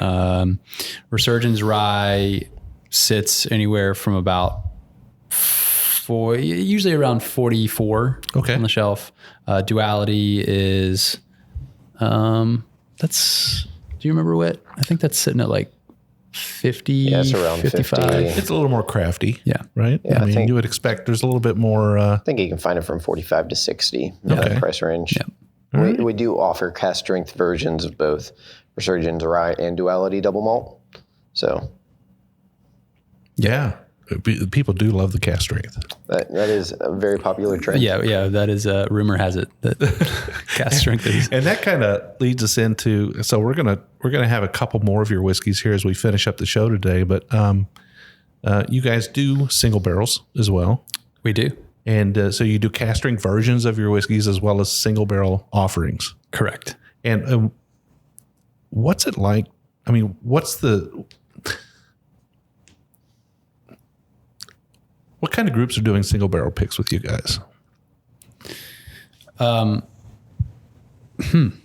Resurgence Rye sits anywhere from about usually around 44 on the shelf. Duality is, do you remember what? I think that's sitting at like 50, Yeah, it's around 55. 50. It's a little more crafty. Yeah. Right? Yeah, I mean, think- you would expect there's a little bit more. I think you can find it from 45 to 60 in that price range. Yeah. We do offer cast strength versions of both Resurgence Rye and Duality Double Malt. So Yeah. People do love the cast strength. that is a very popular trend. Yeah. That is rumor has it that cast strength is. And that kind of leads us into, so we're gonna have a couple more of your whiskeys here as we finish up the show today. But you guys do single barrels as well, We do. and so you do cast strength versions of your whiskeys as well as single barrel offerings. Correct. And what's it like? I mean, what kind of groups are doing single barrel picks with you guys?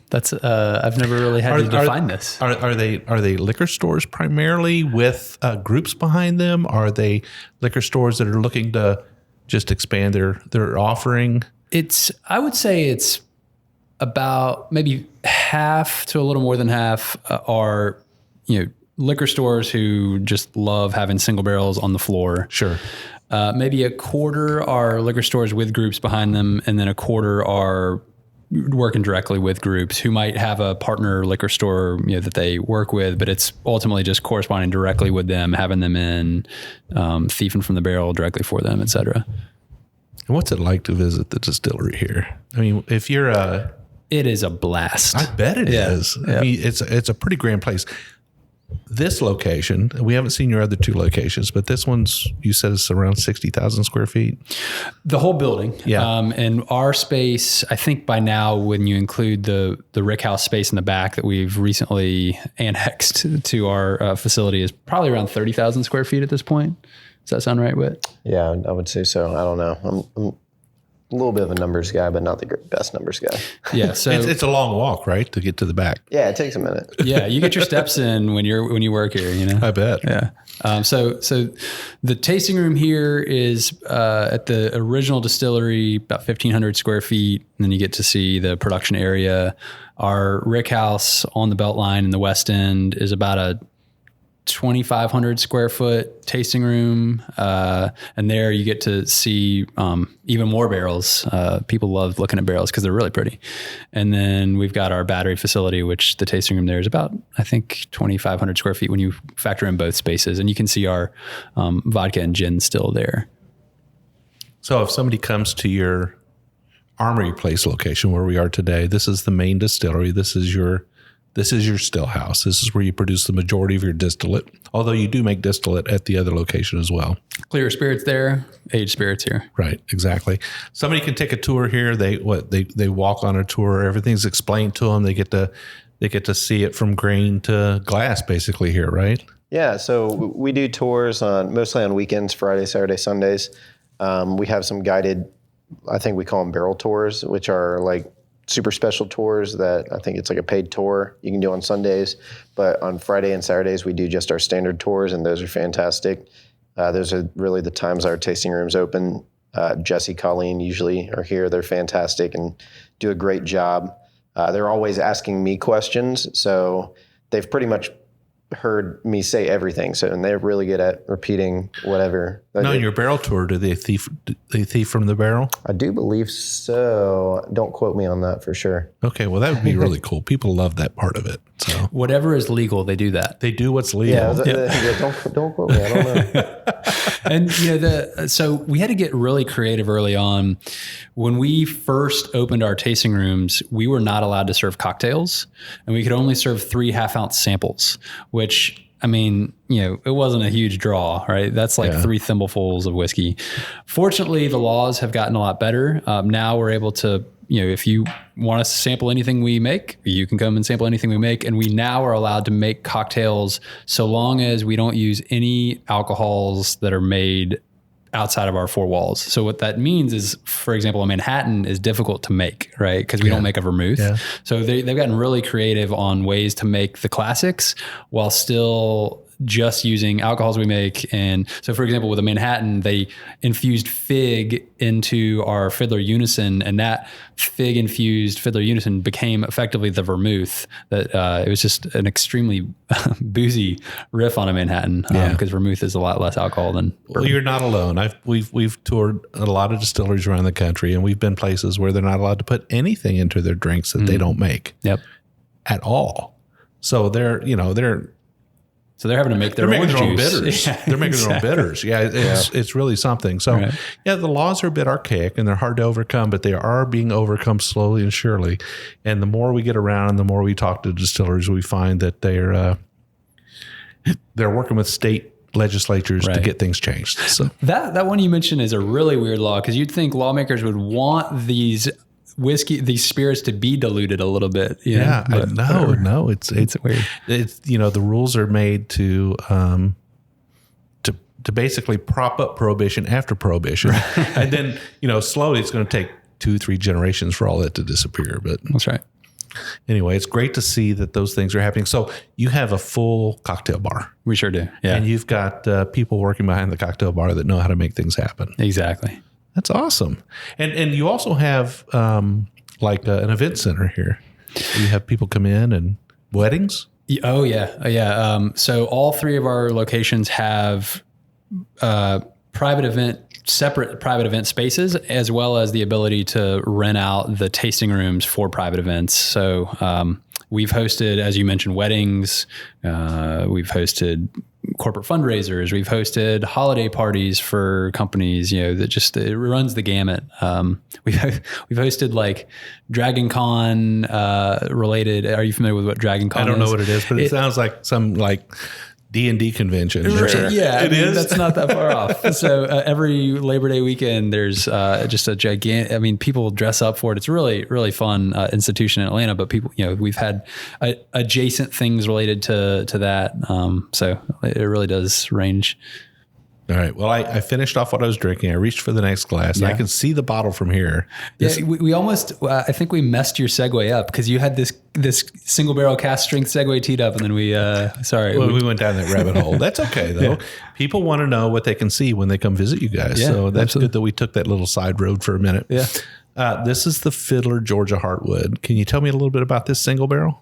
That's I've never really had to define this. Are they liquor stores primarily with groups behind them? Are they liquor stores that are looking to just expand their offering? I would say it's about maybe half to a little more than half are, liquor stores who just love having single barrels on the floor. Sure. Maybe a quarter are liquor stores with groups behind them, and then a quarter are working directly with groups who might have a partner liquor store that they work with, but it's ultimately just corresponding directly with them, having them in, thieving from the barrel directly for them, et cetera. And what's it like to visit the distillery here? I mean, if you're it is a blast. I bet it is. Yeah. I mean, it's a pretty grand place. This location, we haven't seen your other two locations, but this one's, you said it's around 60,000 square feet. The whole building. Yeah. And our space, I think by now, when you include the rick house space in the back that we've recently annexed to our facility, is probably around 30,000 square feet at this point. Does that sound right, Whit? Yeah, I would say so. I don't know. I'm a little bit of a numbers guy, but not the best numbers guy. Yeah, so it's a long walk, right, to get to the back. Yeah, it takes a minute. Yeah, you get your steps in when you work here. I bet. Yeah. So the tasting room here is at the original distillery, about 1,500 square feet, and then you get to see the production area. Our rick house on the Beltline in the West End is about a 2,500 square foot tasting room. And there you get to see even more barrels. People love looking at barrels because they're really pretty. And then we've got our battery facility, which the tasting room there is about, I think, 2,500 square feet when you factor in both spaces. And you can see our vodka and gin still there. So if somebody comes to your Armory Place location where we are today, this is the main distillery. This is your still house. This is where you produce the majority of your distillate, although you do make distillate at the other location as well. Clear spirits there, aged spirits here. Right, exactly. Somebody can take a tour here. They walk on a tour. Everything's explained to them. They get to see it from grain to glass, basically here, right? Yeah. So we do tours mostly on weekends, Friday, Saturday, Sundays. We have some guided, I think we call them barrel tours, which are like super special tours that I think it's like a paid tour you can do on Sundays. But on Friday and Saturdays, we do just our standard tours, and those are fantastic. Those are really the times our tasting room's open. Jesse, Colleen usually are here. They're fantastic and do a great job. They're always asking me questions, so they've pretty much heard me say everything. And they're really good at repeating whatever. Now, in your barrel tour, do they thief from the barrel? I do believe so. Don't quote me on that for sure. Okay, well, that would be really cool. People love that part of it. So whatever is legal, they do that. They do what's legal. Don't quote me. I don't know. And so we had to get really creative early on. When we first opened our tasting rooms, we were not allowed to serve cocktails, and we could only serve 3 half-ounce samples, which, I mean, it wasn't a huge draw, right? That's like 3 thimblefuls of whiskey. Fortunately, the laws have gotten a lot better. Now we're able to, if you want us to sample anything we make, you can come and sample anything we make. And we now are allowed to make cocktails so long as we don't use any alcohols that are made outside of our 4 walls. So what that means is, for example, a Manhattan is difficult to make, right? Because we don't make a vermouth. Yeah. So they've gotten really creative on ways to make the classics while still just using alcohols we make. And so, for example, with a Manhattan, they infused fig into our Fiddler Unison, and that fig infused Fiddler Unison became effectively the vermouth. That it was just an extremely boozy riff on a Manhattan, because vermouth is a lot less alcohol than bourbon. Well, you're not alone. We've toured a lot of distilleries around the country, and we've been places where they're not allowed to put anything into their drinks that they don't make. Yep. At all. So they're having to make their own bitters. Yeah, they're making their own bitters. Yeah, it's really something. So, the laws are a bit archaic and they're hard to overcome, but they are being overcome slowly and surely. And the more we get around and the more we talk to distilleries, we find that they're working with state legislatures to get things changed. So that one you mentioned is a really weird law, because you'd think lawmakers would want these whiskey, these spirits to be diluted a little bit. Yeah, no, it's weird. It's, the rules are made to basically prop up prohibition after prohibition. And then, slowly it's going to take 2-3 generations for all that to disappear. But that's right. Anyway, it's great to see that those things are happening. So you have a full cocktail bar. We sure do. Yeah. And you've got people working behind the cocktail bar that know how to make things happen. Exactly. That's awesome. And you also have like an event center here. You have people come in and weddings? Oh, yeah. So all 3 of our locations have separate private event spaces, as well as the ability to rent out the tasting rooms for private events. So we've hosted, as you mentioned, weddings. We've hosted corporate fundraisers. We've hosted holiday parties for companies. That it runs the gamut. We've hosted like Dragon Con related. Are you familiar with what Dragon Con is? I don't know what it is, but it sounds like some like D&D convention. Sure. Yeah, it is. That's not that far off. So every Labor Day weekend, there's just a gigantic. People dress up for it. It's really, really fun institution in Atlanta. But people, we've had adjacent things related to that. So it really does range. All right. Well, I finished off what I was drinking. I reached for the next glass. And I can see the bottle from here. We almost, I think we messed your segue up because you had this single barrel cask strength segue teed up, and then we went down that rabbit hole. That's okay though. Yeah. People want to know what they can see when they come visit you guys. Yeah, so that's absolutely good that we took that little side road for a minute. Yeah. This is the Fiddler Georgia Heartwood. Can you tell me a little bit about this single barrel?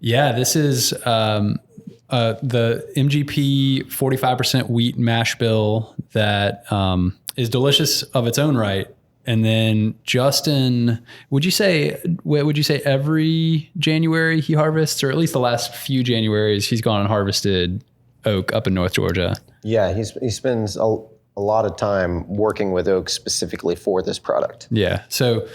Yeah, this is the MGP 45% wheat mash bill that is delicious of its own right. And then Justin, would you say every January he harvests, or at least the last few Januaries he's gone and harvested oak up in North Georgia? Yeah, he spends a lot of time working with oak specifically for this product. Yeah. So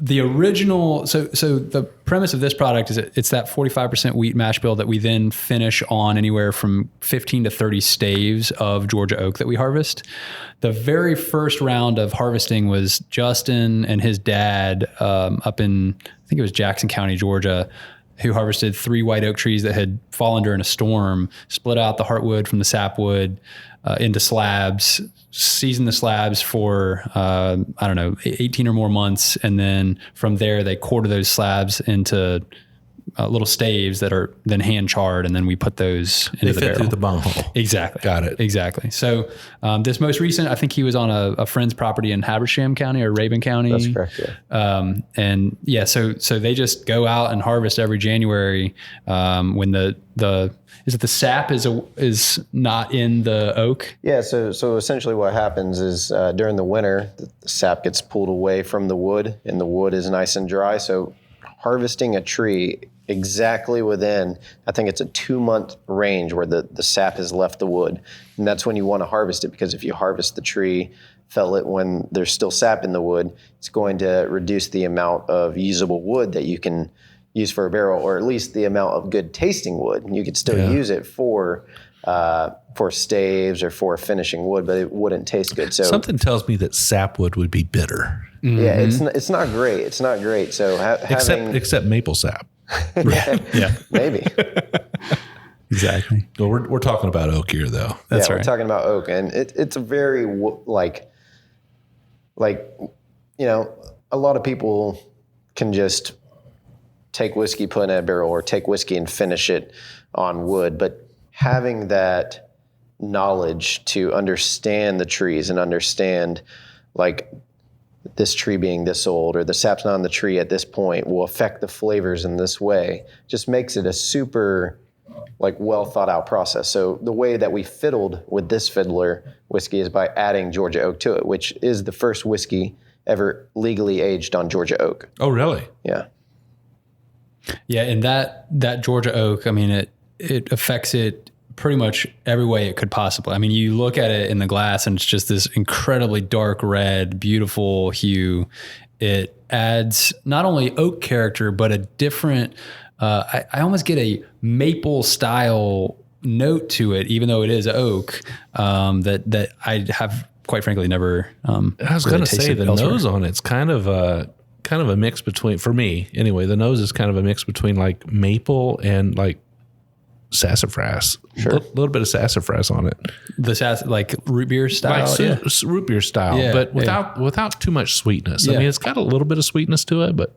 the original, so the premise of this product is it's that 45% wheat mash bill that we then finish on anywhere from 15 to 30 staves of Georgia oak that we harvest. The very first round of harvesting was Justin and his dad up in, I think it was Jackson County, Georgia, who harvested 3 white oak trees that had fallen during a storm, split out the heartwood from the sapwood into slabs, seasoned the slabs for, 18 or more months. And then from there, they quarter those slabs into little staves that are then hand charred. And then we put those into the barrel. They fit through the bung hole. Exactly. Got it. Exactly. So this most recent, I think he was on a friend's property in Habersham County or Rabun County. That's correct, yeah. So they just go out and harvest every January when the sap is not in the oak? Yeah, so essentially what happens is during the winter, the sap gets pulled away from the wood, and the wood is nice and dry. So harvesting a tree exactly within, I think it's a 2-month range where the sap has left the wood. And that's when you want to harvest it, because if you harvest the tree, fell it when there's still sap in the wood, it's going to reduce the amount of usable wood that you can use for a barrel, or at least the amount of good tasting wood. And you could still use it for staves or for finishing wood, but it wouldn't taste good. So something tells me that sapwood would be bitter. Mm-hmm. Yeah, it's not great. It's not great. So except maple sap. yeah, maybe. Exactly. Well, we're talking about oak here, though. That's right. We're talking about oak, and it's a very a lot of people can just take whiskey, put in a barrel, or take whiskey and finish it on wood. But having that knowledge to understand the trees and understand, like, this tree being this old, or the sap's not on the tree at this point, will affect the flavors in this way, just makes it a super, well thought out process. So the way that we fiddled with this Fiddler whiskey is by adding Georgia oak to it, which is the first whiskey ever legally aged on Georgia oak. Oh, really? Yeah. Yeah, and that Georgia oak, it affects it pretty much every way it could possibly. You look at it in the glass and it's just this incredibly dark red, beautiful hue. It adds not only oak character, but a different, I almost get a maple style note to it, even though it is oak, that I have quite frankly never I was going to say the nose on it's kind of kind of a mix between, for me anyway, the nose is kind of a mix between like maple and like sassafras. Sure. A little bit of sassafras on it. Like root beer style. Like root beer style, but without too much sweetness. I mean, it's got a little bit of sweetness to it, but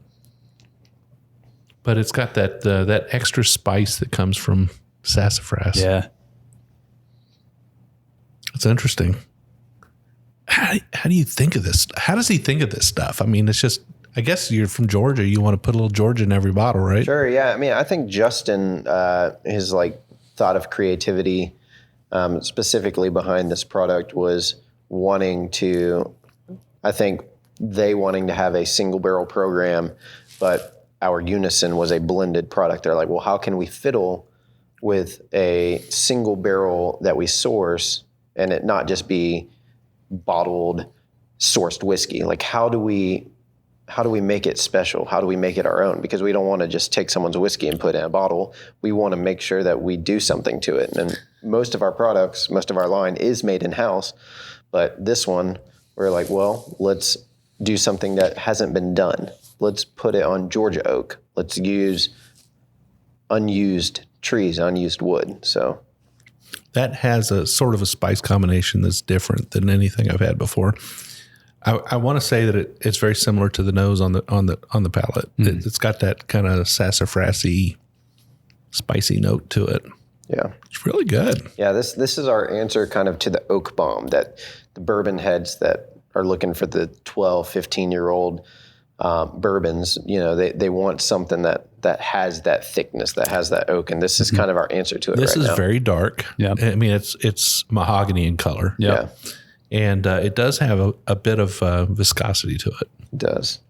it's got that extra spice that comes from sassafras. Yeah. It's interesting. How do you think of this? How does he think of this stuff? I mean, it's just, I guess you're from Georgia. You want to put a little Georgia in every bottle, right? Sure. Yeah. I mean, I think Justin, his like thought of creativity, specifically behind this product was wanting to have a single barrel program, but our Unison was a blended product. They're like, well, how can we fiddle with a single barrel that we source and it not just be bottled sourced whiskey? Like, how do we make it special? How do we make it our own? Because we don't want to just take someone's whiskey and put it in a bottle. We want to make sure that we do something to it. And most of our products, most of our line is made in-house. But this one, we're like, well, let's do something that hasn't been done. Let's put it on Georgia oak. Let's use unused trees, unused wood. So that has a sort of a spice combination that's different than anything I've had before. I want to say that it's very similar to the nose on the palate. It's got that kind of sassafrasy, spicy note to it. Yeah, it's really good. Yeah, this is our answer kind of to the oak bomb, that the bourbon heads that are looking for the 12, 15-year-old bourbons. You know, they want something that has that thickness, that has that oak, and this is kind of our answer to it. This right is now. Very dark. Yeah, I mean it's mahogany in color. Yeah. And it does have a bit of viscosity to it. It does.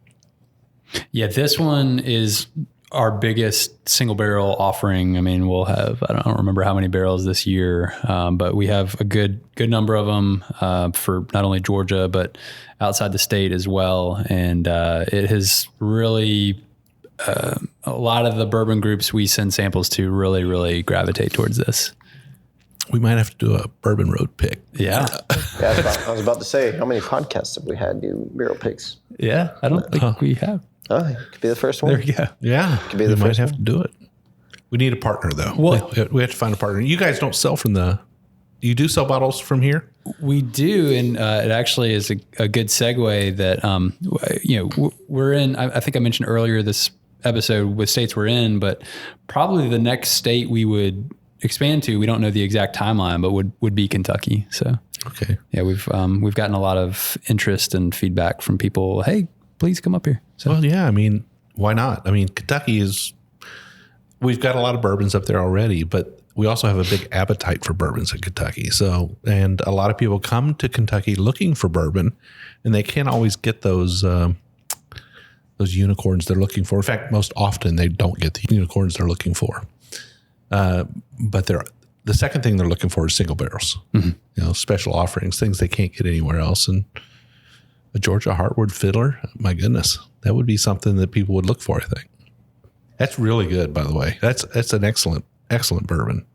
Yeah, this one is our biggest single barrel offering. I mean, we'll have, I don't remember how many barrels this year, but we have a good number of them for not only Georgia, but outside the state as well. And it has really, a lot of the bourbon groups we send samples to really, really gravitate towards this. We might have to do a Bourbon Road pick. Yeah. I was about to say, how many podcasts have we had do barrel picks? Yeah, I don't think we have. Oh, it could be the first one. There you go. Yeah, Could be the we might first have to do it. We need a partner though. Well- we have to find a partner. You guys don't sell from you do sell bottles from here? We do, and it actually is a good segue that, we're in, I think I mentioned earlier this episode with states we're in, but probably the next state we would expand to, we don't know the exact timeline, but would be Kentucky. So, okay. Yeah, we've gotten a lot of interest and feedback from people. Hey, please come up here. So, Well, yeah, I mean, why not? I mean, Kentucky we've got a lot of bourbons up there already, but we also have a big appetite for bourbons in Kentucky. So, and a lot of people come to Kentucky looking for bourbon, and they can't always get those unicorns they're looking for. In fact, most often they don't get the unicorns they're looking for. But the second thing they're looking for is single barrels, special offerings, things they can't get anywhere else. And a Georgia Heartwood Fiddler, my goodness, that would be something that people would look for, I think. That's really good, by the way. That's an excellent bourbon.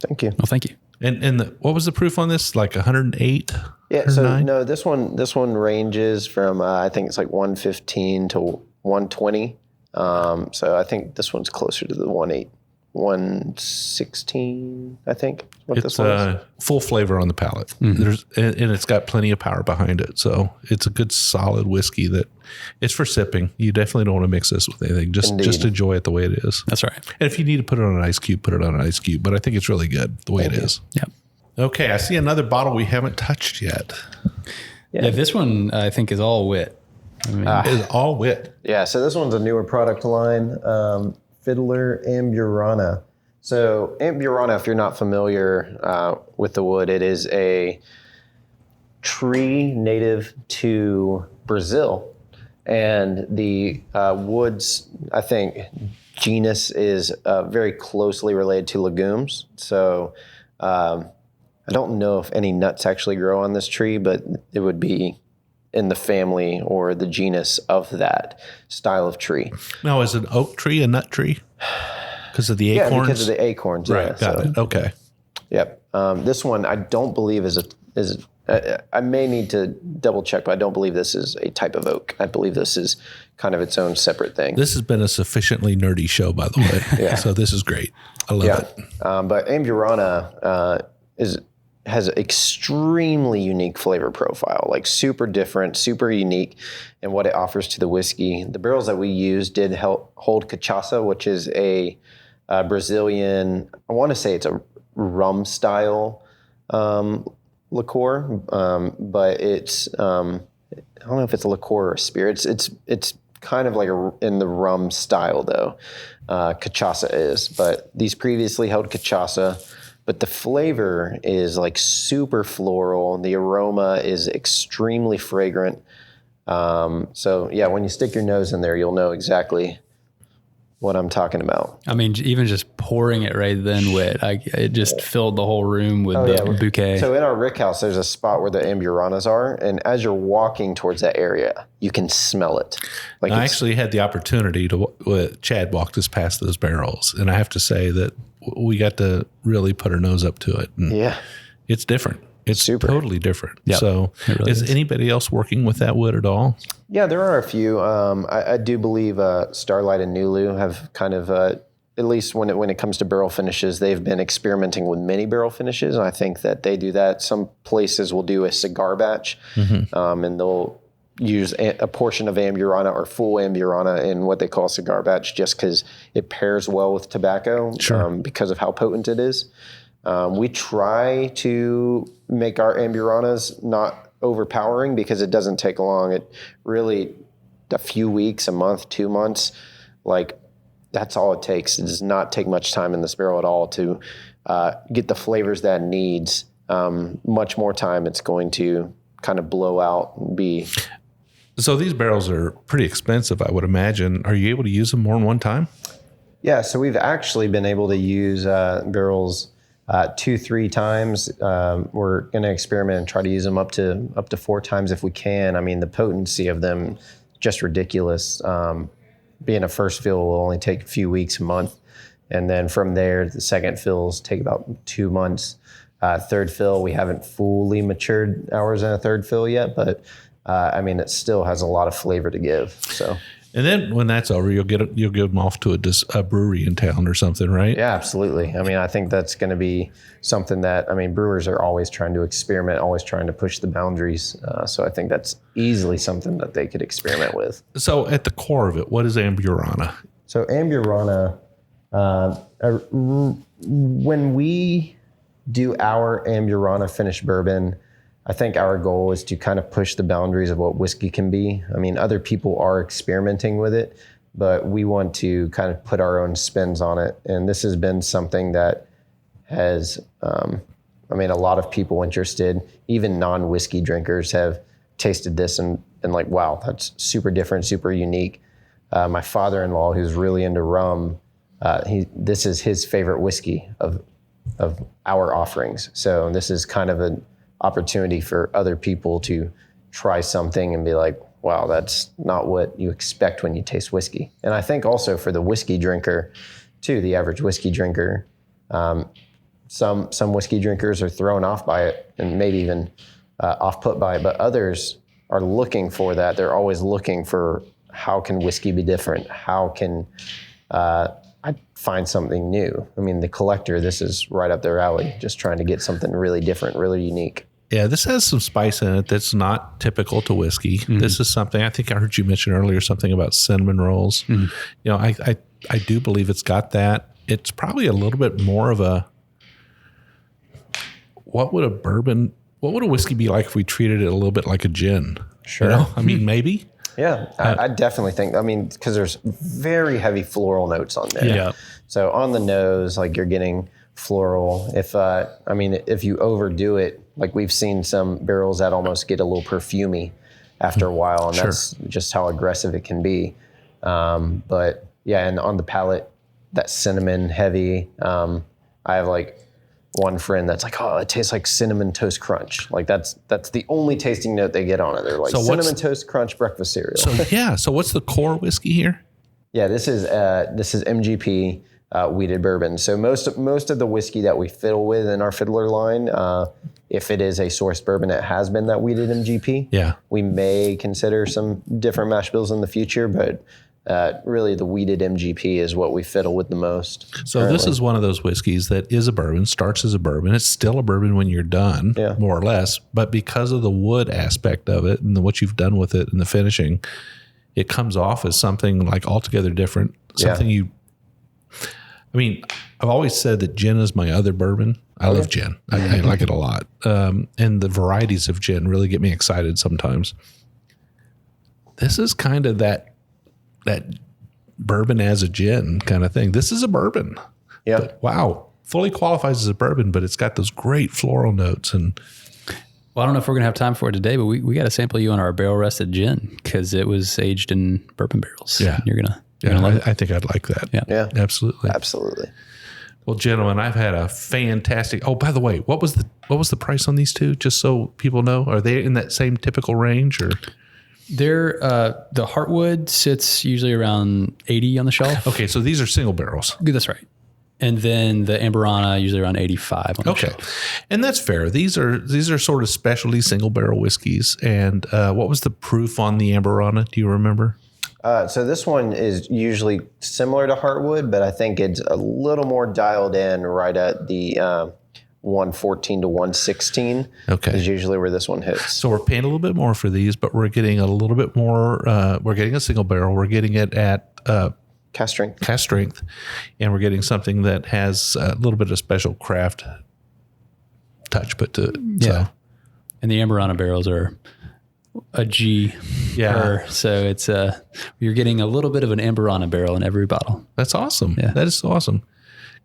Thank you. well, thank you. And what was the proof on this? Like 108? Yeah. So 109? no, this one ranges from I think it's like 115 to 120. So I think this one's closer to the 116. I think is what It's this one is. full flavor on the palate. And it's got plenty of power behind it. So it's a good solid whiskey that it's for sipping. You definitely don't want to mix this with anything. Just enjoy it the way it is. That's right. And if you need to put it on an ice cube, put it on an ice cube. But I think it's really good the way it is. Yeah. Okay, I see another bottle we haven't touched yet. Yeah, this one I think is all wit. I mean, It's all wit. Yeah, so this one's a newer product line, Fiddler Amburana. So Amburana, if you're not familiar with the wood, it is a tree native to Brazil. And the woods, I think, genus is very closely related to legumes. So I don't know if any nuts actually grow on this tree, but it would be in the family or the genus of that style of tree. Now, is an oak tree a nut tree? Because of the acorns? Yeah, because of the acorns. Right, Yeah, got it. Okay. Yep. This one I don't believe I may need to double check, but I don't believe this is a type of oak. I believe this is kind of its own separate thing. This has been a sufficiently nerdy show, by the way. Yeah. So this is great. I love it. But Amburana has an extremely unique flavor profile, like super different, super unique in what it offers to the whiskey. The barrels that we used did hold cachaça, which is a Brazilian, I want to say it's a rum style liqueur, but it's, I don't know if it's a liqueur or a spirit. It's kind of like in the rum style though. Cachaça is, but these previously held cachaça. But the flavor is like super floral. The aroma is extremely fragrant. So yeah, when you stick your nose in there, you'll know exactly what I'm talking about. I mean, even just pouring it right then, Whit, it just filled the whole room with the bouquet. So in our rick house, there's a spot where the Amburanas are, and as you're walking towards that area, you can smell it. Like I actually had the opportunity to, Chad walked us past those barrels, and I have to say that we got to really put our nose up to it. And it's different. It's totally different. Yep. So really is anybody else working with that wood at all? Yeah, there are a few. I do believe Starlight and Nulu have kind of, at least when it comes to barrel finishes, they've been experimenting with mini barrel finishes. And I think that they do that. Some places will do a cigar batch, and they'll use a portion of Amburana or full Amburana in what they call cigar batch just because it pairs well with tobacco because of how potent it is. We try to make our Amburanas not overpowering because it doesn't take long. It really, a few weeks, a month, 2 months, like that's all it takes. It does not take much time in this barrel at all to get the flavors that it needs. Much more time it's going to kind of blow out and be. So these barrels are pretty expensive, I would imagine. Are you able to use them more than one time? Yeah, so we've actually been able to use barrels 2-3 times. We're going to experiment and try to use them up to 4 times if we can. I mean, the potency of them just ridiculous. Being a first fill will only take a few weeks, a month, and then from there, the second fills take about 2 months. Third fill, we haven't fully matured ours in a third fill yet, but I mean, it still has a lot of flavor to give. So. And then when that's over, you'll get them off to a brewery in town or something, right? Yeah, absolutely. I mean, I think that's going to be something that, I mean, brewers are always trying to experiment, always trying to push the boundaries. So I think that's easily something that they could experiment with. So at the core of it, what is Amburana? So Amburana, when we do our Amburana finished bourbon, I think our goal is to kind of push the boundaries of what whiskey can be. I mean, other people are experimenting with it, but we want to kind of put our own spins on it. And this has been something that has, I mean, a lot of people interested, even non-whiskey drinkers have tasted this and like, wow, that's super different, super unique. My father-in-law, who's really into rum, this is his favorite whiskey of our offerings. So this is kind of an opportunity for other people to try something and be like, wow, that's not what you expect when you taste whiskey. And I think also for the whiskey drinker too, the average whiskey drinker, some whiskey drinkers are thrown off by it and maybe even off-put by it, but others are looking for that. They're always looking for how can whiskey be different? How can I find something new? I mean, the collector, this is right up their alley, just trying to get something really different, really unique. Yeah, this has some spice in it that's not typical to whiskey. Mm-hmm. This is something, I think I heard you mention earlier, something about cinnamon rolls. Mm-hmm. You know, I do believe it's got that. It's probably a little bit more of a, what would a whiskey be like if we treated it a little bit like a gin? Sure. You know? I mean, maybe. Yeah, I definitely think, I mean, because there's very heavy floral notes on there. Yeah. So on the nose, like you're getting floral. If you overdo it, like we've seen some barrels that almost get a little perfumey after a while, and that's just how aggressive it can be. But yeah, and on the palate, that cinnamon heavy. I have like one friend that's like, oh, it tastes like Cinnamon Toast Crunch. Like that's the only tasting note they get on it. They're like, so Cinnamon Toast Crunch breakfast cereal. So what's the core whiskey here? Yeah, this is MGP. wheated bourbon. So most of the whiskey that we fiddle with in our Fiddler line, if it is a sourced bourbon, it has been that wheated MGP. Yeah. We may consider some different mash bills in the future, but really the wheated MGP is what we fiddle with the most. So currently. this is one of those whiskeys that is a bourbon, starts as a bourbon. It's still a bourbon when you're done, more or less. But because of the wood aspect of it and what you've done with it and the finishing, it comes off as something like altogether different. Something I've always said that gin is my other bourbon. I love gin. I like it a lot. And the varieties of gin really get me excited sometimes. This is kind of that bourbon as a gin kind of thing. This is a bourbon. Yeah. But, wow. Fully qualifies as a bourbon, but it's got those great floral notes. And Well, I don't know if we're going to have time for it today, but we got to sample you on our barrel rested gin because it was aged in bourbon barrels. Yeah. You're going to love it. I think I'd like that. Yeah. Absolutely. Absolutely. Well, gentlemen, I've had a fantastic. Oh, by the way, what was the price on these two? Just so people know, are they in that same typical range or? They're the Heartwood sits usually around 80 on the shelf. Okay, so these are single barrels. That's right. And then the Amberana usually around 85 on the shelf. And that's fair. These are sort of specialty single barrel whiskeys. And what was the proof on the Amberana? Do you remember? So this one is usually similar to Heartwood, but I think it's a little more dialed in right at the 114 to 116 is usually where this one hits. So we're paying a little bit more for these, but we're getting a little bit more. We're getting a single barrel. We're getting it at Cask strength, and we're getting something that has a little bit of special craft touch put to it. Yeah. So. And the Amberana barrels are a G. Yeah. So it's you're getting a little bit of an Amberana barrel in every bottle. That's awesome. Yeah. That is so awesome.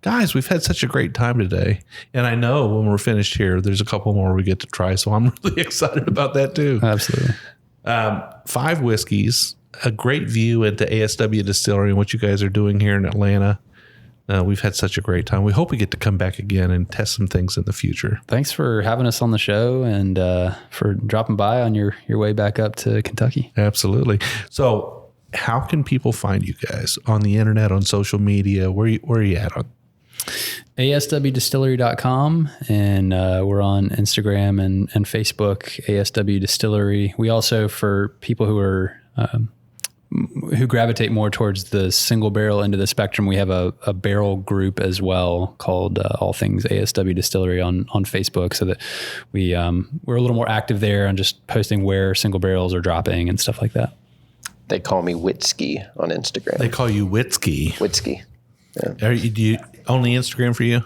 Guys, we've had such a great time today. And I know when we're finished here, there's a couple more we get to try. So I'm really excited about that too. Absolutely. 5 whiskeys, a great view into ASW Distillery and what you guys are doing here in Atlanta. We've had such a great time. We hope we get to come back again and test some things in the future. Thanks for having us on the show and for dropping by on your way back up to Kentucky. Absolutely. So how can people find you guys on the internet, on social media? Where are you at on? ASWdistillery.com, and we're on Instagram and Facebook, ASW Distillery. We also, for people who are who gravitate more towards the single barrel end of the spectrum, we have a barrel group as well called All Things ASW Distillery on Facebook, so that we're a little more active there and just posting where single barrels are dropping and stuff like that. They call me Whitsky on Instagram. They call you Whitsky. Whitsky. Yeah. Do you only Instagram for you?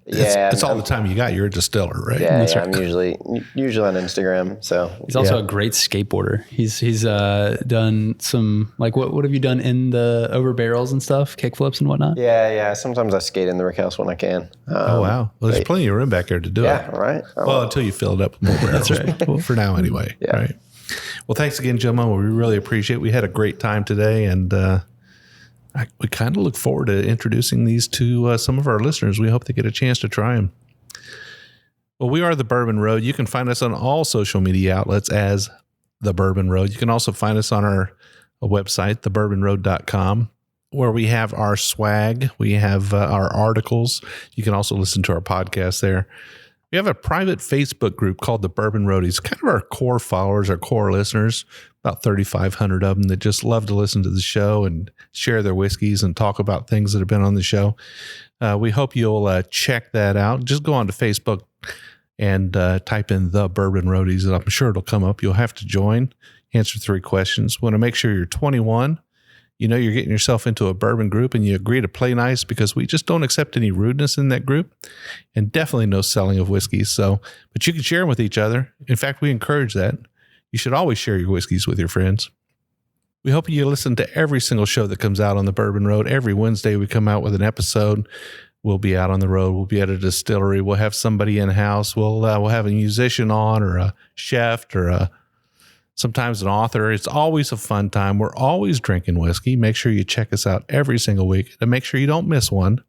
Yeah. It's all the time you got. You're a distiller, right? Yeah, That's I'm usually on Instagram. So he's also a great skateboarder. He's done some, like, what have you done in the over barrels and stuff, kick flips and whatnot? Yeah. Sometimes I skate in the rick house when I can. Oh wow! Well, there's plenty of room back there to do it. Yeah, right. Well, until you fill it up with more barrels. That's right. Well, for now, anyway. Yeah. Right. Well, thanks again, gentlemen. We really appreciate it. We had a great time today, and we kind of look forward to introducing these to some of our listeners. We hope they get a chance to try them. Well, we are The Bourbon Road. You can find us on all social media outlets as The Bourbon Road. You can also find us on our website, thebourbonroad.com, where we have our swag. We have our articles. You can also listen to our podcast there. We have a private Facebook group called The Bourbon Roadies, kind of our core followers, our core listeners, about 3,500 of them that just love to listen to the show and share their whiskeys and talk about things that have been on the show. We hope you'll check that out. Just go on to Facebook and type in The Bourbon Roadies, and I'm sure it'll come up. You'll have to join, answer 3 questions. Want to make sure you're 21. You know you're getting yourself into a bourbon group, and you agree to play nice, because we just don't accept any rudeness in that group, and definitely no selling of whiskeys. So, but you can share them with each other. In fact, we encourage that. You should always share your whiskeys with your friends. We hope you listen to every single show that comes out on the Bourbon Road. Every Wednesday we come out with an episode. We'll be out on the road. We'll be at a distillery. We'll have somebody in house. We'll have a musician on, or a chef, or sometimes an author. It's always a fun time. We're always drinking whiskey. Make sure you check us out every single week to make sure you don't miss one.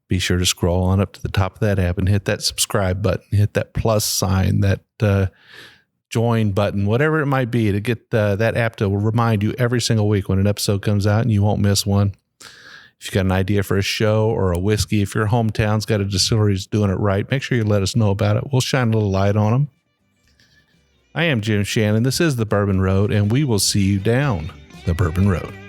Be sure to scroll on up to the top of that app and hit that subscribe button, hit that plus sign, that join button, whatever it might be, to get that app to remind you every single week when an episode comes out, and you won't miss one. If you got an idea for a show or a whiskey, if your hometown's got a distillery that's doing it right, make sure you let us know about it. We'll shine a little light on them. I am Jim Shannon. This is the Bourbon Road, and we will see you down the Bourbon Road.